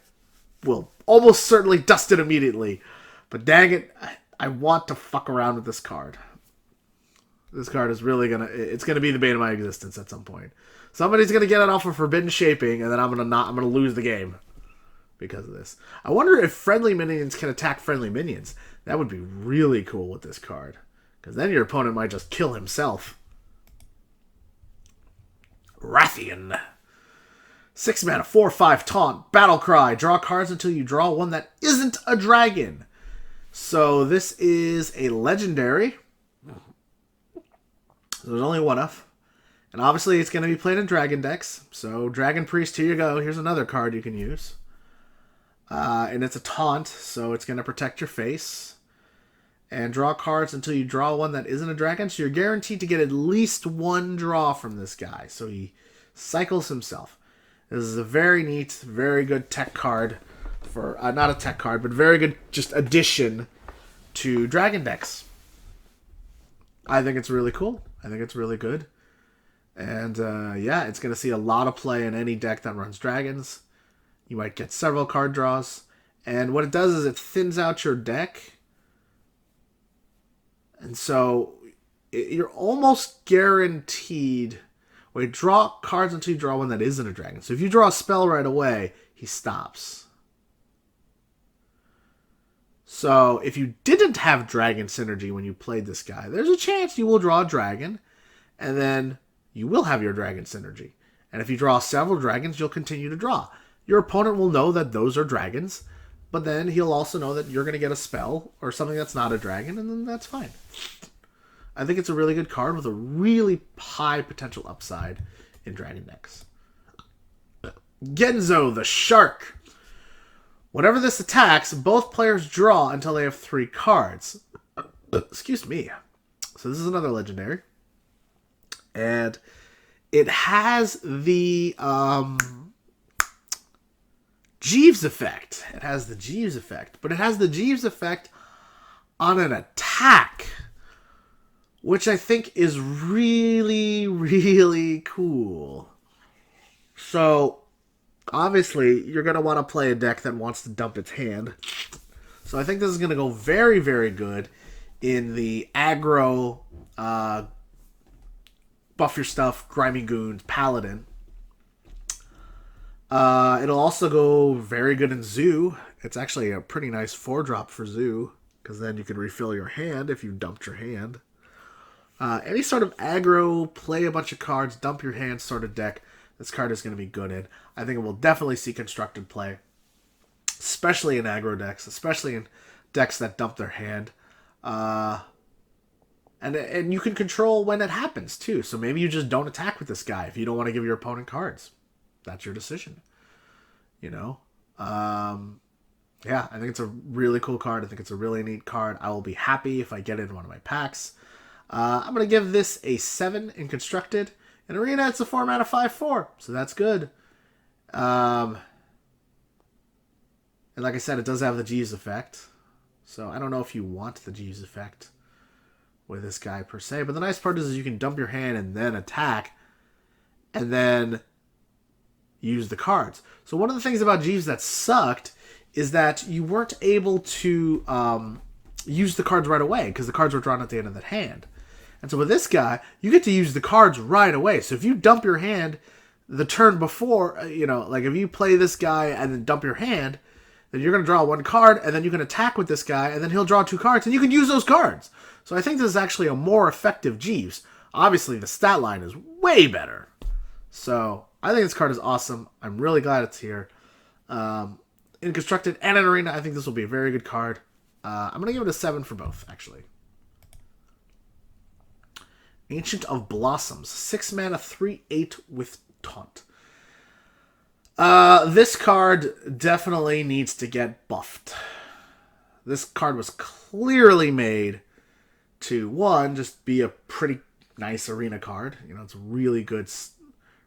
[SPEAKER 1] will almost certainly dust it immediately. But dang it, I want to fuck around with this card. This card is really going to... It's going to be the bane of my existence at some point. Somebody's going to get it off of Forbidden Shaping, and then I'm going to lose the game because of this. I wonder if friendly minions can attack friendly minions. That would be really cool with this card. Because then your opponent might just kill himself. Raffian. 6 mana, 4/5 taunt, battle cry. Draw cards until you draw one that isn't a dragon. So this is a legendary. There's only one of. And obviously it's going to be played in dragon decks. So Dragon Priest, here you go. Here's another card you can use. And it's a taunt, so it's going to protect your face. And draw cards until you draw one that isn't a dragon. So you're guaranteed to get at least one draw from this guy. So he cycles himself. This is a very neat, very good tech card. For not a tech card, but very good just addition to dragon decks. I think it's really cool. I think it's really good. And yeah, it's going to see a lot of play in any deck that runs dragons. You might get several card draws. And what it does is it thins out your deck. And so you're almost guaranteed... Wait, draw cards until you draw one that isn't a dragon. So if you draw a spell right away, he stops. So if you didn't have dragon synergy when you played this guy, there's a chance you will draw a dragon. And then you will have your dragon synergy. And if you draw several dragons, you'll continue to draw. Your opponent will know that those are dragons. But then he'll also know that you're going to get a spell or something that's not a dragon, and then that's fine. I think it's a really good card with a really high potential upside in dragon decks. Genzo the Shark. Whenever this attacks, both players draw until they have 3 cards. Excuse me. So this is another legendary. And it has the Jeeves effect. It has the Jeeves effect. But it has the Jeeves effect on an attack, which I think is really, really cool. So, obviously, you're going to want to play a deck that wants to dump its hand. So I think this is going to go very, very good in the aggro, buff your stuff, grimy goons, paladin. It'll also go very good in Zoo. It's actually a pretty nice 4-drop for Zoo, because then you can refill your hand if you dumped your hand. Any sort of aggro, play a bunch of cards, dump your hand sort of deck, this card is going to be good in. I think it will definitely see constructed play, especially in aggro decks, especially in decks that dump their hand. And you can control when it happens, too. So maybe you just don't attack with this guy if you don't want to give your opponent cards. That's your decision. You know? Yeah, I think it's a really cool card. I think it's a really neat card. I will be happy if I get it in one of my packs. I'm going to give this a 7 in Constructed. In Arena, it's a 4-mana 5/4, so that's good. And like I said, it does have the Jeeves effect. So I don't know if you want the Jeeves effect with this guy per se. But the nice part is you can dump your hand and then attack. And then use the cards. So one of the things about Jeeves that sucked is that you weren't able to use the cards right away because the cards were drawn at the end of the hand. And so with this guy, you get to use the cards right away. So if you dump your hand the turn before, like if you play this guy and then dump your hand, then you're going to draw 1 card, and then you can attack with this guy, and then he'll draw 2 cards, and you can use those cards. So I think this is actually a more effective Jeeves. Obviously, the stat line is way better. So I think this card is awesome. I'm really glad it's here. In Constructed and in Arena, I think this will be a very good card. I'm going to give it a 7 for both, actually. Ancient of Blossoms. 6 mana, 3/8 with Taunt. This card definitely needs to get buffed. This card was clearly made to, 1, just be a pretty nice Arena card. It's a really good,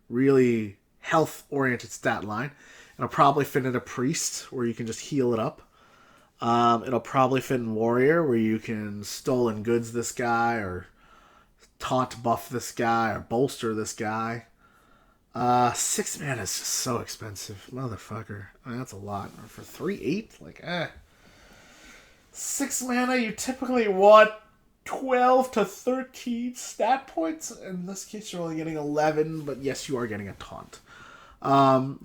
[SPEAKER 1] really health-oriented stat line. It'll probably fit in a Priest, where you can just heal it up. It'll probably fit in Warrior, where you can Stolen Goods this guy, or Taunt buff this guy, or bolster this guy. 6 mana is just so expensive. Motherfucker. I mean, that's a lot. For 3/8? 6 mana, you typically want 12 to 13 stat points. In this case, you're only getting 11, but yes, you are getting a Taunt.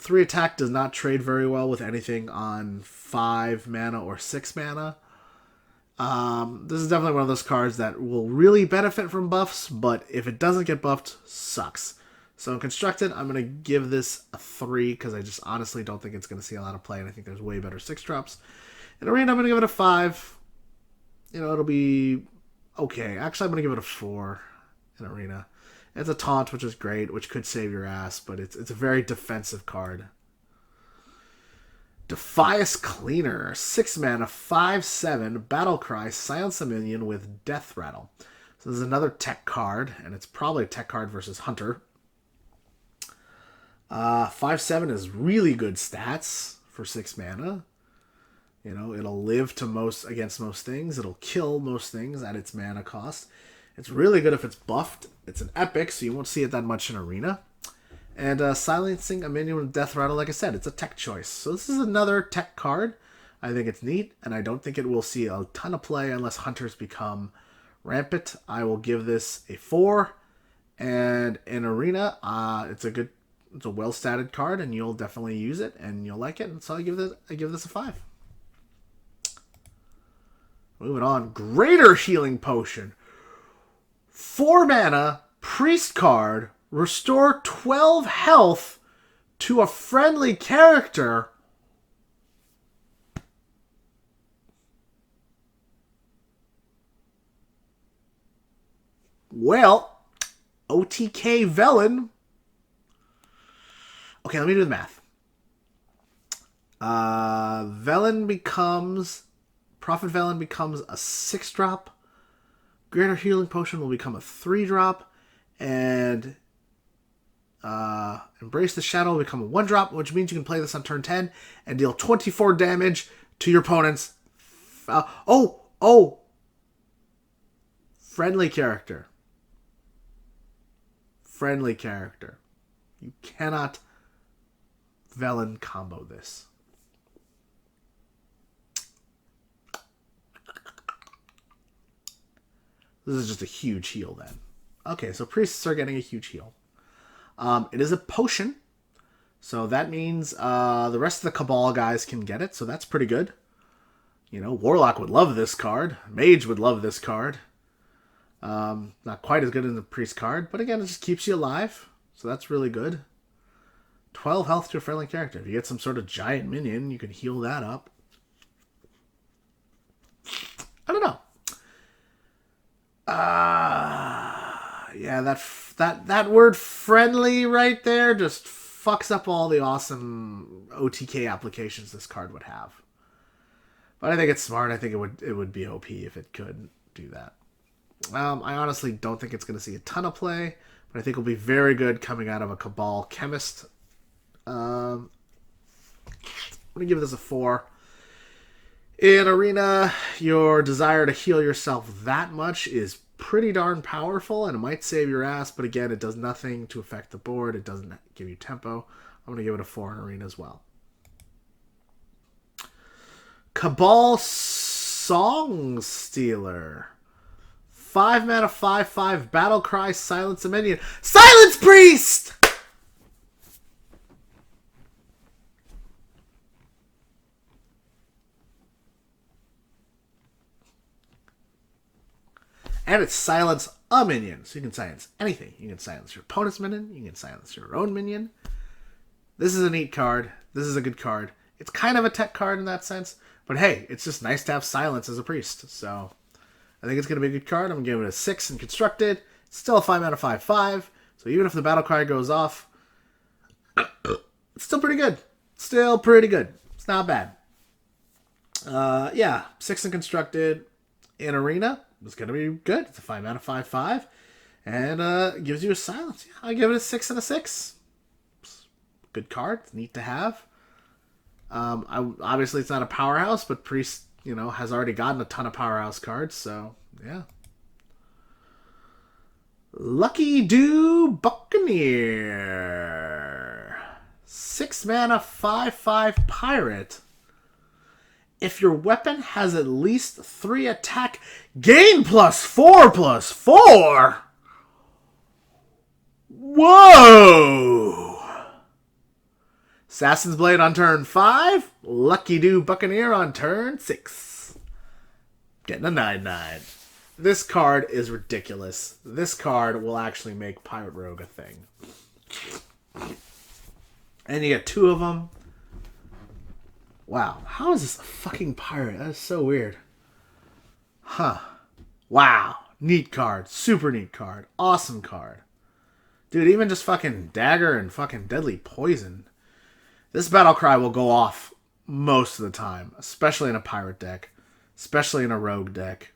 [SPEAKER 1] 3 attack does not trade very well with anything on 5 mana or 6 mana. This is definitely one of those cards that will really benefit from buffs, but if it doesn't get buffed, sucks. So in Constructed, I'm going to give this a 3, because I just honestly don't think it's going to see a lot of play, and I think there's way better 6-drops. In Arena, I'm going to give it a 5. It'll be okay. Actually, I'm going to give it a 4 in Arena. It's a Taunt, which is great, which could save your ass, but it's a very defensive card. Defias Cleaner. 6 mana, 5/7, Battlecry, silence a minion with Death Rattle. So this is another tech card, and it's probably a tech card versus Hunter. 5/7 is really good stats for 6 mana. It'll live to against most things. It'll kill most things at its mana cost. It's really good if it's buffed. It's an epic, so you won't see it that much in Arena. And silencing a minion with Death Rattle, like I said, it's a tech choice. So this is another tech card. I think it's neat, and I don't think it will see a ton of play unless Hunters become rampant. I will give this a 4. And in Arena, it's a well-statted card, and you'll definitely use it, and you'll like it. And so I give this a 5. Moving on. Greater Healing Potion. 4 mana, Priest card, restore 12 health to a friendly character. Well, OTK Velen. Okay, let me do the math. Prophet Velen becomes a 6-drop. Greater Healing Potion will become a 3-drop. And Embrace the Shadow will become a 1-drop, which means you can play this on turn 10 and deal 24 damage to your opponent's... Friendly character. Friendly character. You cannot Velen combo this. This is just a huge heal then. Okay, so priests are getting a huge heal. It is a potion. So that means the rest of the Cabal guys can get it. So that's pretty good. You know, Warlock would love this card. Mage would love this card. Not quite as good as the Priest card, but again, it just keeps you alive. So that's really good. 12 health to a friendly character. If you get some sort of giant minion, you can heal that up. I don't know. Yeah, that word friendly right there just fucks up all the awesome OTK applications this card would have. But I think it's smart. I think it would be OP if it could do that. I honestly don't think it's going to see a ton of play, but I think it'll be very good coming out of a Cabal Chemist. I'm going to give this a 4. In Arena, your desire to heal yourself that much is pretty darn powerful, and it might save your ass, but again, it does nothing to affect the board. It doesn't give you tempo. I'm going to give it a 4 in Arena as well. Cabal Song Stealer. 5 mana, 5/5, Battle Cry, Silence a Minion. Silence Priest! And it's silence a minion. So you can silence anything. You can silence your opponent's minion. You can silence your own minion. This is a neat card. This is a good card. It's kind of a tech card in that sense. But hey, it's just nice to have silence as a priest. So I think it's going to be a good card. I'm going to give it a 6 in constructed. It's still a 5 mana 5/5. So even if the battle cry goes off, it's still pretty good. Still pretty good. It's not bad. Yeah, 6 in constructed. In Arena, it's going to be good. It's a 5 mana 5/5. And gives you a silence. Yeah, I'll give it a 6 and a 6. Good card. It's neat to have. Obviously, it's not a powerhouse, but Priest, has already gotten a ton of powerhouse cards. So, yeah. Lucky Do Buccaneer. 6 mana 5/5 pirate. If your weapon has at least 3 attack, gain +4/+4. Whoa! Assassin's Blade on turn 5. Lucky Do Buccaneer on turn 6. Getting a 9/9. This card is ridiculous. This card will actually make Pirate Rogue a thing. And you get 2 of them. Wow. How is this a fucking pirate? That is so weird. Huh. Wow. Neat card. Super neat card. Awesome card. Dude, even just fucking dagger and fucking deadly poison. This battle cry will go off most of the time. Especially in a pirate deck. Especially in a rogue deck.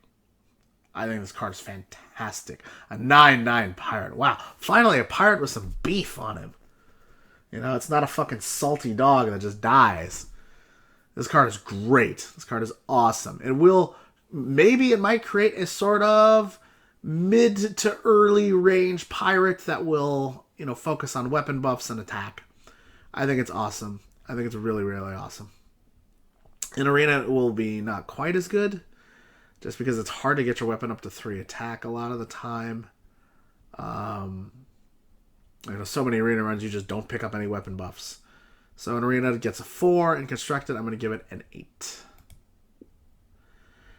[SPEAKER 1] I think this card is fantastic. A 9/9 pirate. Wow. Finally a pirate with some beef on him. It's not a fucking salty dog that just dies. This card is great. This card is awesome. Maybe it might create a sort of mid to early range pirate that will, focus on weapon buffs and attack. I think it's awesome. I think it's really, really awesome. In Arena, it will be not quite as good, just because it's hard to get your weapon up to 3 attack a lot of the time. So many Arena runs, you just don't pick up any weapon buffs. So in Arena, it gets a 4. In Constructed, I'm going to give it an 8.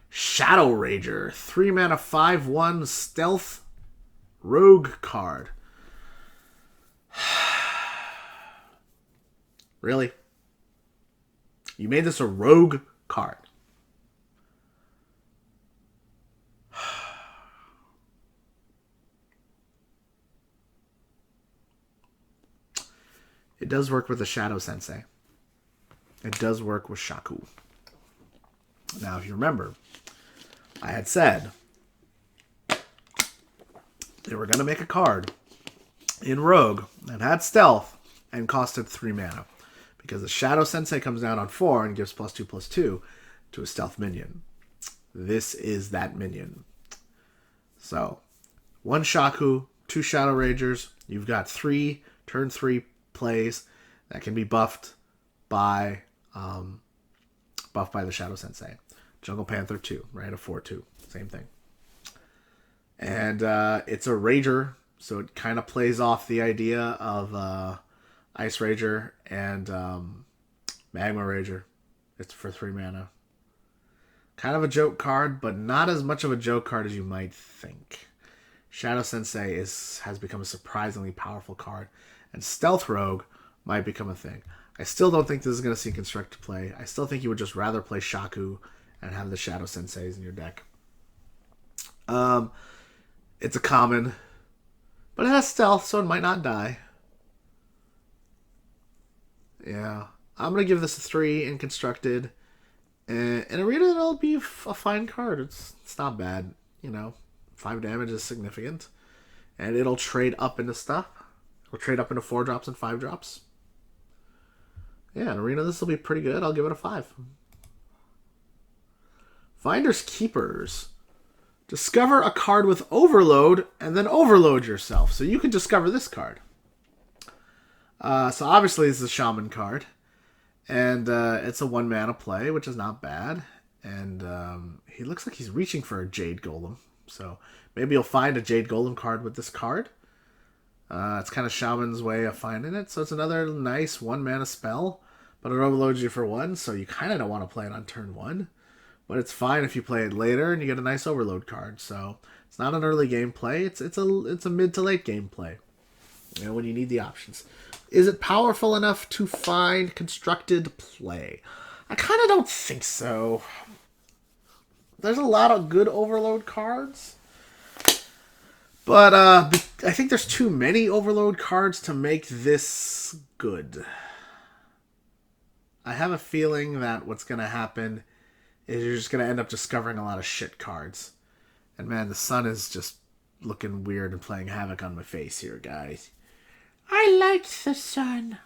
[SPEAKER 1] Shadow Rager. 3 mana 5/1 stealth rogue card. Really? You made this a rogue card. It does work with the Shadow Sensei. It does work with Shaku. Now, if you remember, I had said they were going to make a card in Rogue that had stealth and costed 3 mana. Because the Shadow Sensei comes down on 4 and gives +2/+2 to a stealth minion. This is that minion. So, 1 Shaku, 2 Shadow Ragers. You've got 3 turn 3 plays that can be buffed by the Shadow Sensei. Jungle Panther 2, right? A 4/2. Same thing. And it's a Rager, so it kind of plays off the idea of Ice Rager and Magma Rager. It's for 3 mana. Kind of a joke card, but not as much of a joke card as you might think. Shadow Sensei has become a surprisingly powerful card, and Stealth Rogue might become a thing. I still don't think this is going to see constructed play. I still think you would just rather play Shaku and have the Shadow Senseis in your deck. It's a common, but it has stealth, so it might not die. Yeah. I'm going to give this a 3 in constructed. In Arena, it'll be a fine card. It's not bad, 5 damage is significant. And it'll trade up into stuff. It'll trade up into 4 drops and 5 drops. Yeah, in Arena, this will be pretty good. I'll give it a 5. Finders Keepers. Discover a card with Overload, and then overload yourself. So you can discover this card. So obviously, it's a Shaman card. And it's a 1-mana play, which is not bad. And he looks like he's reaching for a Jade Golem. So maybe you'll find a Jade Golem card with this card. It's kind of Shaman's way of finding it. So it's another nice 1-mana spell. But it overloads you for 1, so you kind of don't want to play it on turn 1. But it's fine if you play it later and you get a nice overload card. So it's not an early game play. It's a mid to late game play. When you need the options. Is it powerful enough to find constructed play? I kind of don't think so. There's a lot of good overload cards. But I think there's too many overload cards to make this good. I have a feeling that what's going to happen is you're just going to end up discovering a lot of shit cards. And man, the sun is just looking weird and playing havoc on my face here, guys. I like the sun.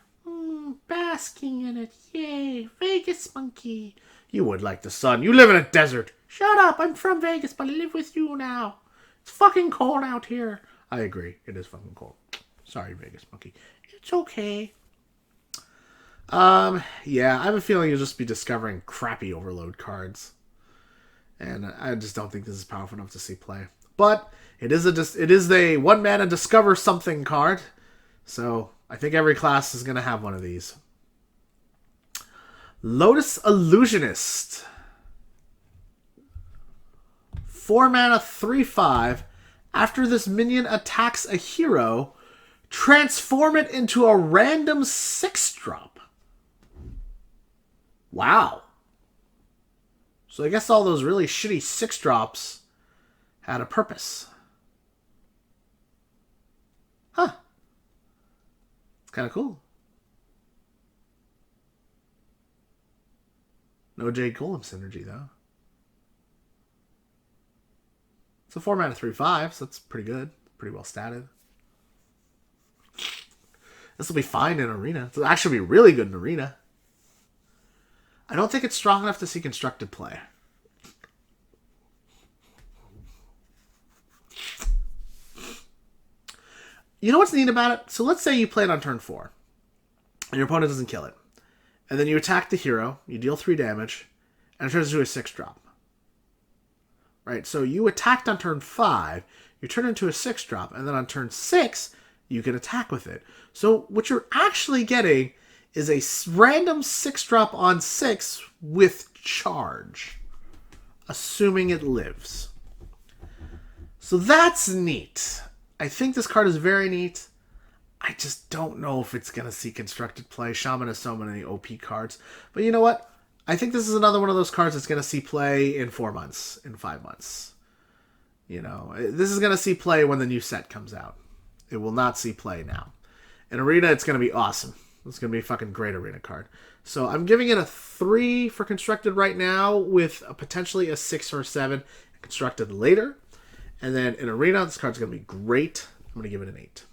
[SPEAKER 1] Basking in it. Yay. Vegas monkey. You would like the sun. You live in a desert. Shut up. I'm from Vegas, but I live with you now. It's fucking cold out here. I agree. It is fucking cold. Sorry, Vegas monkey. It's okay. Yeah, I have a feeling you'll just be discovering crappy overload cards. And I just don't think this is powerful enough to see play. But it is a 1-mana discover something card. So I think every class is going to have one of these. Lotus Illusionist. 4-mana, 3/5. After this minion attacks a hero, transform it into a random 6-drop. Wow. So I guess all those really shitty 6-drops had a purpose. Huh. It's kind of cool. No Jade Golem synergy, though. It's a 4-mana 3/5, so that's pretty good. Pretty well statted. This will be fine in Arena. It'll actually be really good in Arena. I don't think it's strong enough to see constructed play. You know what's neat about it? So let's say you play it on turn 4, and your opponent doesn't kill it. And then you attack the hero, you deal 3 damage, and it turns into a 6-drop. Right? So you attacked on turn 5, you turn into a 6-drop, and then on turn 6, you can attack with it. So what you're actually getting is a random 6-drop on 6 with charge, assuming it lives. So that's neat. I think this card is very neat. I just don't know if it's going to see constructed play. Shaman has so many OP cards. But you know what? I think this is another one of those cards that's going to see play in 4 months, in 5 months. This is going to see play when the new set comes out. It will not see play now. In Arena, it's going to be awesome. It's going to be a fucking great Arena card. So I'm giving it a 3 for constructed right now with potentially a 6 or a 7 constructed later. And then in Arena, this card's going to be great. I'm going to give it an 8.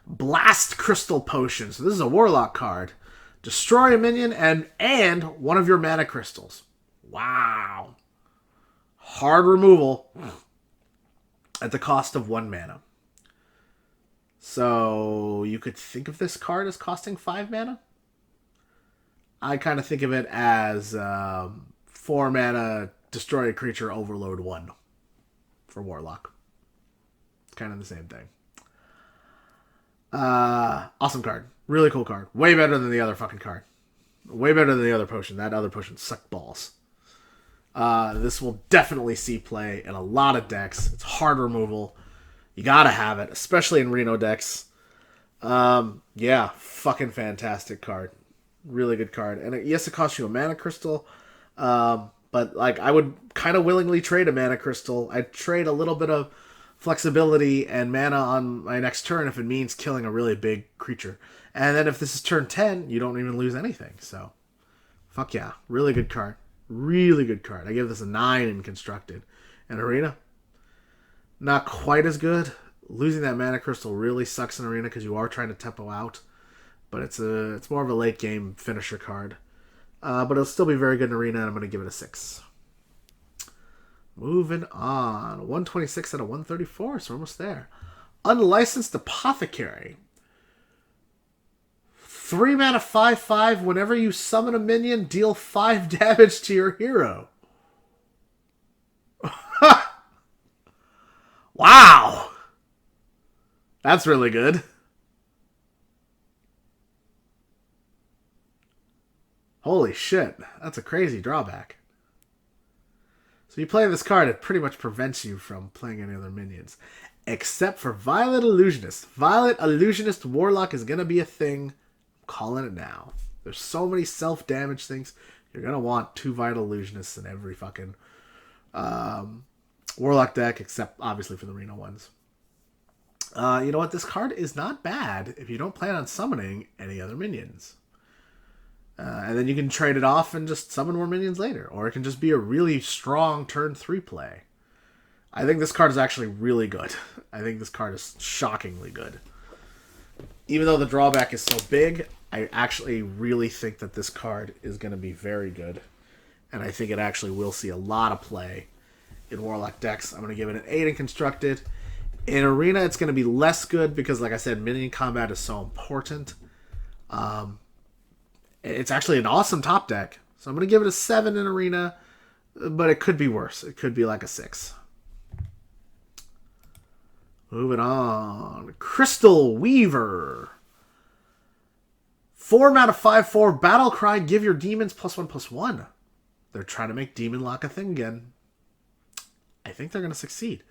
[SPEAKER 1] Blast Crystal Potion. So this is a Warlock card. Destroy a minion and one of your mana crystals. Wow. Hard removal at the cost of 1 mana. So you could think of this card as costing 5 mana. I kind of think of it as 4 mana, destroy a creature, overload 1 for Warlock. Kind of the same thing. Awesome card. Really cool card. Way better than the other fucking card. Way better than the other potion. That other potion sucked balls. This will definitely see play in a lot of decks. It's hard removal. You gotta have it, especially in Reno decks. Yeah, fucking fantastic card. Really good card. And yes, it costs you a mana crystal. But like, I would kind of willingly trade a mana crystal. I'd trade a little bit of flexibility and mana on my next turn if it means killing a really big creature. And then if this is turn 10, you don't even lose anything. So, fuck yeah. Really good card. Really good card. I give this a 9 in Constructed. And Arena, not quite as good. Losing that mana crystal really sucks in Arena because you are trying to tempo out. But it's more of a late game finisher card. But it'll still be very good in Arena, and I'm going to give it a 6. Moving on. 126 out of 134, so we're almost there. Unlicensed Apothecary. 3 mana 5/5. Whenever you summon a minion, deal 5 damage to your hero. Wow! That's really good. Holy shit. That's a crazy drawback. So you play this card, it pretty much prevents you from playing any other minions. Except for Violet Illusionist. Violet Illusionist Warlock is going to be a thing. I'm calling it now. There's so many self-damage things. You're going to want 2 Violet Illusionists in every fucking Warlock deck, except obviously for the Reno ones. You know what? This card is not bad if you don't plan on summoning any other minions. And then you can trade it off and just summon more minions later. Or it can just be a really strong turn 3 play. I think this card is actually really good. I think this card is shockingly good. Even though the drawback is so big, I actually really think that this card is going to be very good. And I think it actually will see a lot of play in Warlock decks. I'm going to give it an 8 in Constructed. In Arena, it's going to be less good because, like I said, minion combat is so important. It's actually an awesome top deck. So I'm going to give it a 7 in Arena, but it could be worse. It could be like a 6. Moving on. Crystal Weaver. 4 mana 5/4 Battle Cry. Give your demons +1/+1. They're trying to make Demon Lock a thing again. I think they're going to succeed.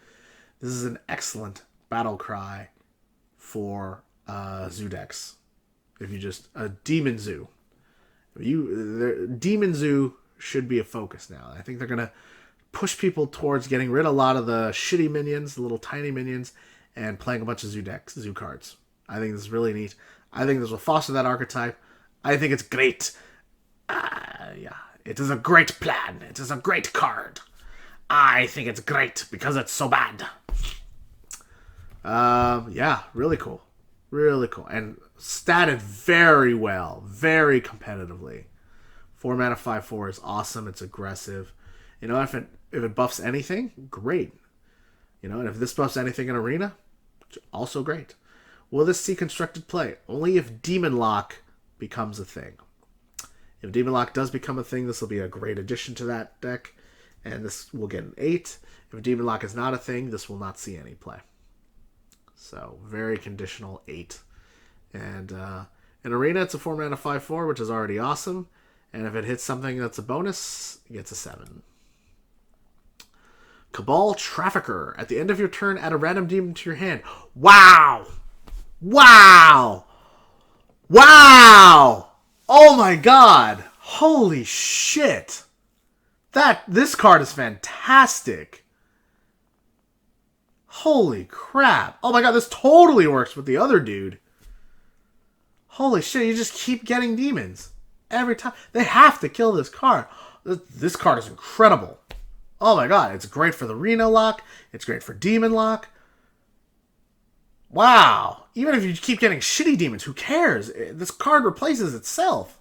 [SPEAKER 1] This is an excellent Battle Cry for Zoo decks. If you just... Demon Zoo. Demon Zoo should be a focus now. I think they're going to push people towards getting rid of a lot of the shitty minions, the little tiny minions, and playing a bunch of Zoo cards. I think this is really neat. I think this will foster that archetype. I think it's great. Yeah, it is a great plan. It is a great card. I think it's great because it's so bad. Yeah, really cool. Really cool. And statted very well. Very competitively. 4 mana 5/4 is awesome. It's aggressive. You know, if it buffs anything, great. You know, and if this buffs anything in Arena, also great. Will this see constructed play? Only if Demon Lock becomes a thing. If Demon Lock does become a thing, this will be a great addition to that deck. And this will get an 8. If Demon Lock is not a thing, this will not see any play. So, very conditional 8. And in Arena, it's a 4 mana 5/4, which is already awesome. And if it hits something that's a bonus, it gets a 7. Cabal Trafficker. At the end of your turn, add a random demon to your hand. Wow! Wow! Wow! Oh my god! Holy shit! This card is fantastic. Holy crap. Oh my god, this totally works with the other dude. Holy shit, you just keep getting demons. Every time. They have to kill this card. This card is incredible. Oh my god, it's great for the Reno lock. It's great for Demon Lock. Wow. Even if you keep getting shitty demons, who cares? This card replaces itself.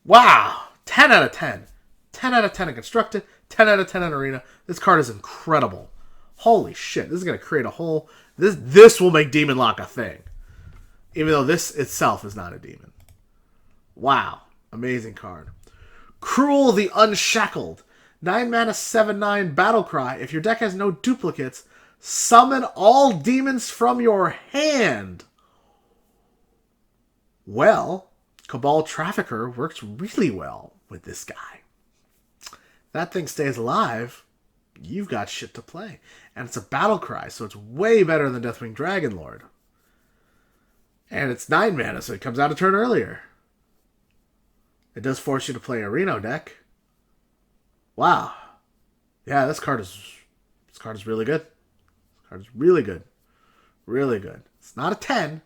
[SPEAKER 1] Wow. 10 out of 10. 10 out of 10 in Constructed. 10 out of 10 in Arena. This card is incredible. Holy shit. This is going to create a whole... This will make Demon Lock a thing. Even though this itself is not a demon. Wow. Amazing card. Cruel the Unshackled. 9 mana 7/9 Battle Cry. If your deck has no duplicates, summon all demons from your hand. Well, Cabal Trafficker works really well with this guy. that thing stays alive, you've got shit to play. And it's a battle cry, so it's way better than Deathwing Dragonlord. And it's 9 mana, so it comes out a turn earlier. It does force you to play a Reno deck. Wow. Yeah, this card is really good. This card is really good. Really good. It's not a 10.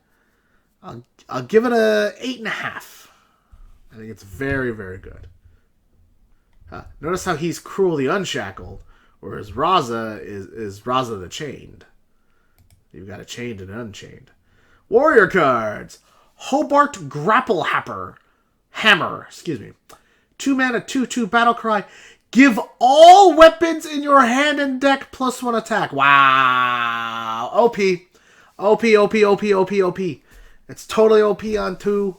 [SPEAKER 1] I'll give it a 8.5. I think it's very, very good. Notice how he's cruelly unshackled, whereas Raza is Raza the Chained. You've got a chained and unchained. Warrior cards. Hobart Grapple Hammer. 2 mana, 2/2 battle cry. Give all weapons in your hand and deck +1 attack. Wow. OP. It's totally OP on 2.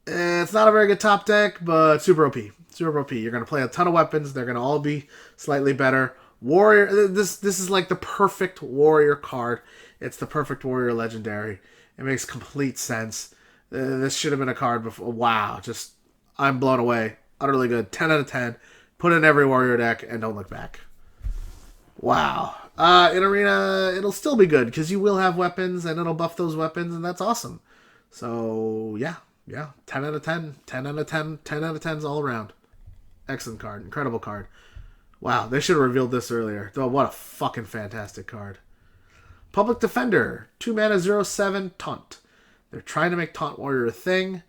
[SPEAKER 1] It's not a very good top deck, but super OP. Super OP. You're going to play a ton of weapons. They're going to all be slightly better. Warrior. This is like the perfect warrior card. It's the perfect warrior legendary. It makes complete sense. This should have been a card before. Wow. Just, I'm blown away. Utterly good. 10 out of 10. Put in every warrior deck and don't look back. Wow. In Arena, it'll still be good because you will have weapons and it'll buff those weapons, and that's awesome. So, yeah. 10 out of 10. 10 out of 10. 10 out of 10s all around. Excellent card. Incredible card. Wow, they should have revealed this earlier. Oh, what a fucking fantastic card. Public Defender. 2 mana, 0/7, Taunt. They're trying to make Taunt Warrior a thing.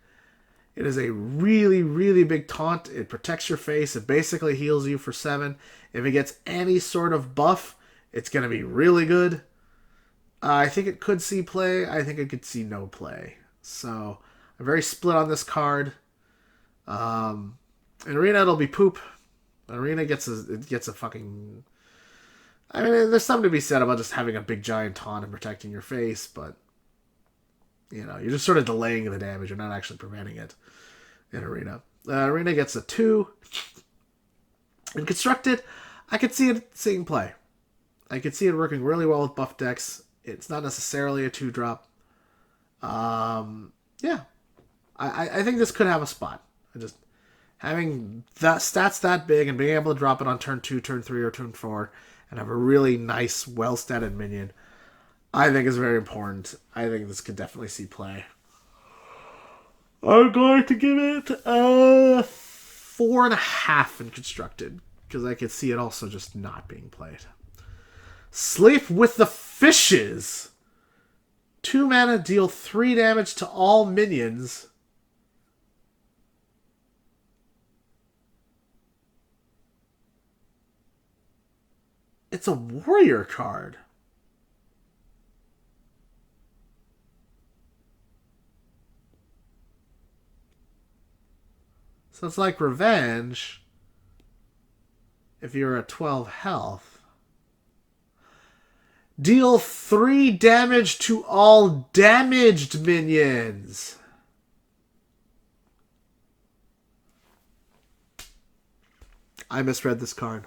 [SPEAKER 1] It is a really, really big taunt. It protects your face. It basically heals you for 7. If it gets any sort of buff, it's going to be really good. I think it could see play. I think it could see no play. So, I'm very split on this card. In Arena, it'll be poop. Arena gets a fucking... I mean, there's something to be said about just having a big giant taunt and protecting your face, but... You know, you're just sort of delaying the damage. You're not actually preventing it in Arena. Arena gets a 2. In Constructed, I could see it seeing play. I could see it working really well with buff decks. It's not necessarily a 2-drop. Yeah. I think this could have a spot. Just having that stats that big and being able to drop it on turn 2, turn 3, or turn 4 and have a really nice, well-statted minion, I think is very important. I think this could definitely see play. I'm going to give it a 4.5 in Constructed, because I could see it also just not being played. Sleep with the Fishes. 2 mana, deal 3 damage to all minions. It's a warrior card. So it's like Revenge if you're at 12 health. Deal 3 damage to all damaged minions. I misread this card.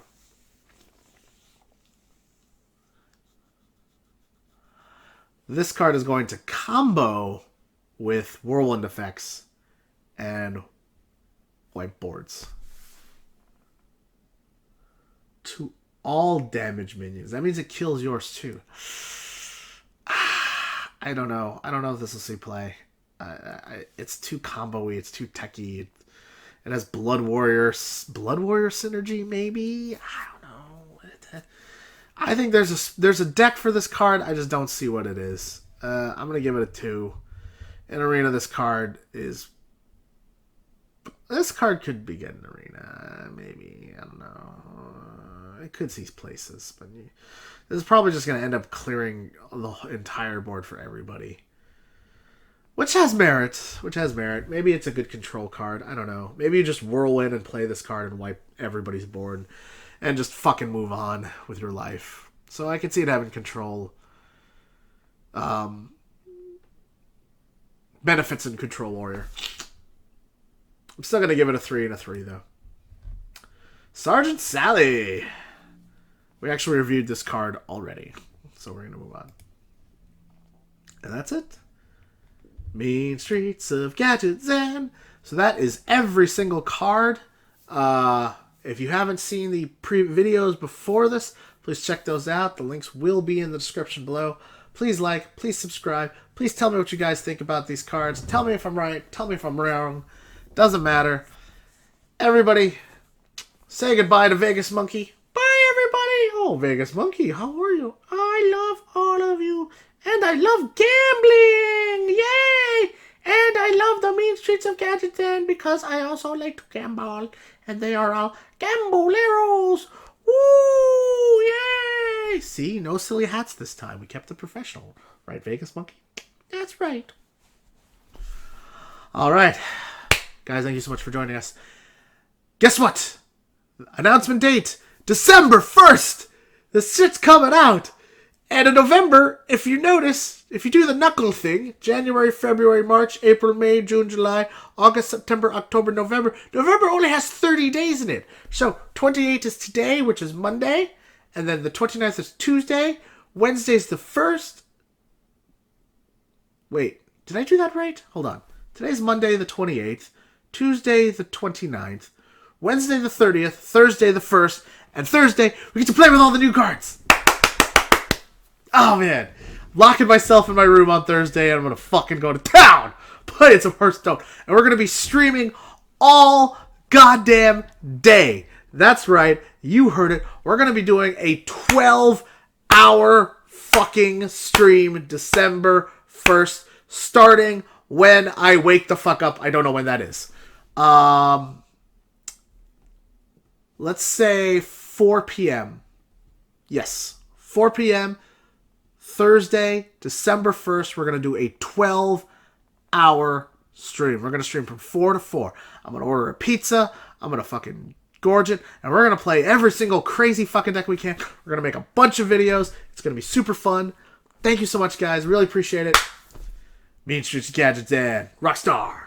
[SPEAKER 1] This card is going to combo with Whirlwind effects and white boards. To all damage minions. That means it kills yours too. I don't know. I don't know if this will see play. It's too combo-y. It's too techy. It has Blood Warrior synergy, maybe? I don't know. I think there's a deck for this card. I just don't see what it is. I'm going to give it a 2. In Arena, this card could be good in Arena. Maybe. I don't know. It could see places. But this is probably just going to end up clearing the entire board for everybody. Which has merit. Maybe it's a good control card. I don't know. Maybe you just whirlwind and play this card and wipe everybody's board. And just fucking move on with your life. So I can see it having control. Benefits in Control Warrior. I'm still going to give it a 3 and a 3, though. Sergeant Sally. We actually reviewed this card already. So we're going to move on. And that's it. Mean Streets of Gadgetzan. So that is every single card. If you haven't seen the videos before this, please check those out. The links will be in the description below. Please like, please subscribe. Please tell me what you guys think about these cards. Tell me if I'm right. Tell me if I'm wrong. Doesn't matter. Everybody, say goodbye to Vegas Monkey. Bye, everybody. Oh, Vegas Monkey, how are you? I love all of you. And I love gambling. Yay! And I love the mean streets of Gadgetzan because I also like to gamble. And they are all gamboleros. Woo! Yay! See, no silly hats this time. We kept it professional. Right, Vegas Monkey? That's right. All right. Guys, thank you so much for joining us. Guess what? Announcement date, December 1st. The shit's coming out. And in November, if you notice, if you do the knuckle thing, January, February, March, April, May, June, July, August, September, October, November. November only has 30 days in it. So 28 is today, which is Monday. And then the 29th is Tuesday. Wednesday's the 1st. Wait, did I do that right? Hold on. Today's Monday the 28th. Tuesday the 29th. Wednesday the 30th. Thursday the 1st. And Thursday, we get to play with all the new cards. Oh, man. Locking myself in my room on Thursday, and I'm going to fucking go to town. Playing some Hearthstone. And we're going to be streaming all goddamn day. That's right. You heard it. We're going to be doing a 12-hour fucking stream December 1st, starting when I wake the fuck up. I don't know when that is. Let's say 4 p.m. Yes, 4 p.m. Thursday, December 1st, we're going to do a 12-hour stream. We're going to stream from 4 to 4. I'm going to order a pizza. I'm going to fucking gorge it. And we're going to play every single crazy fucking deck we can. We're going to make a bunch of videos. It's going to be super fun. Thank you so much, guys. Really appreciate it. Mean Streets Gadgetzan. Rockstar.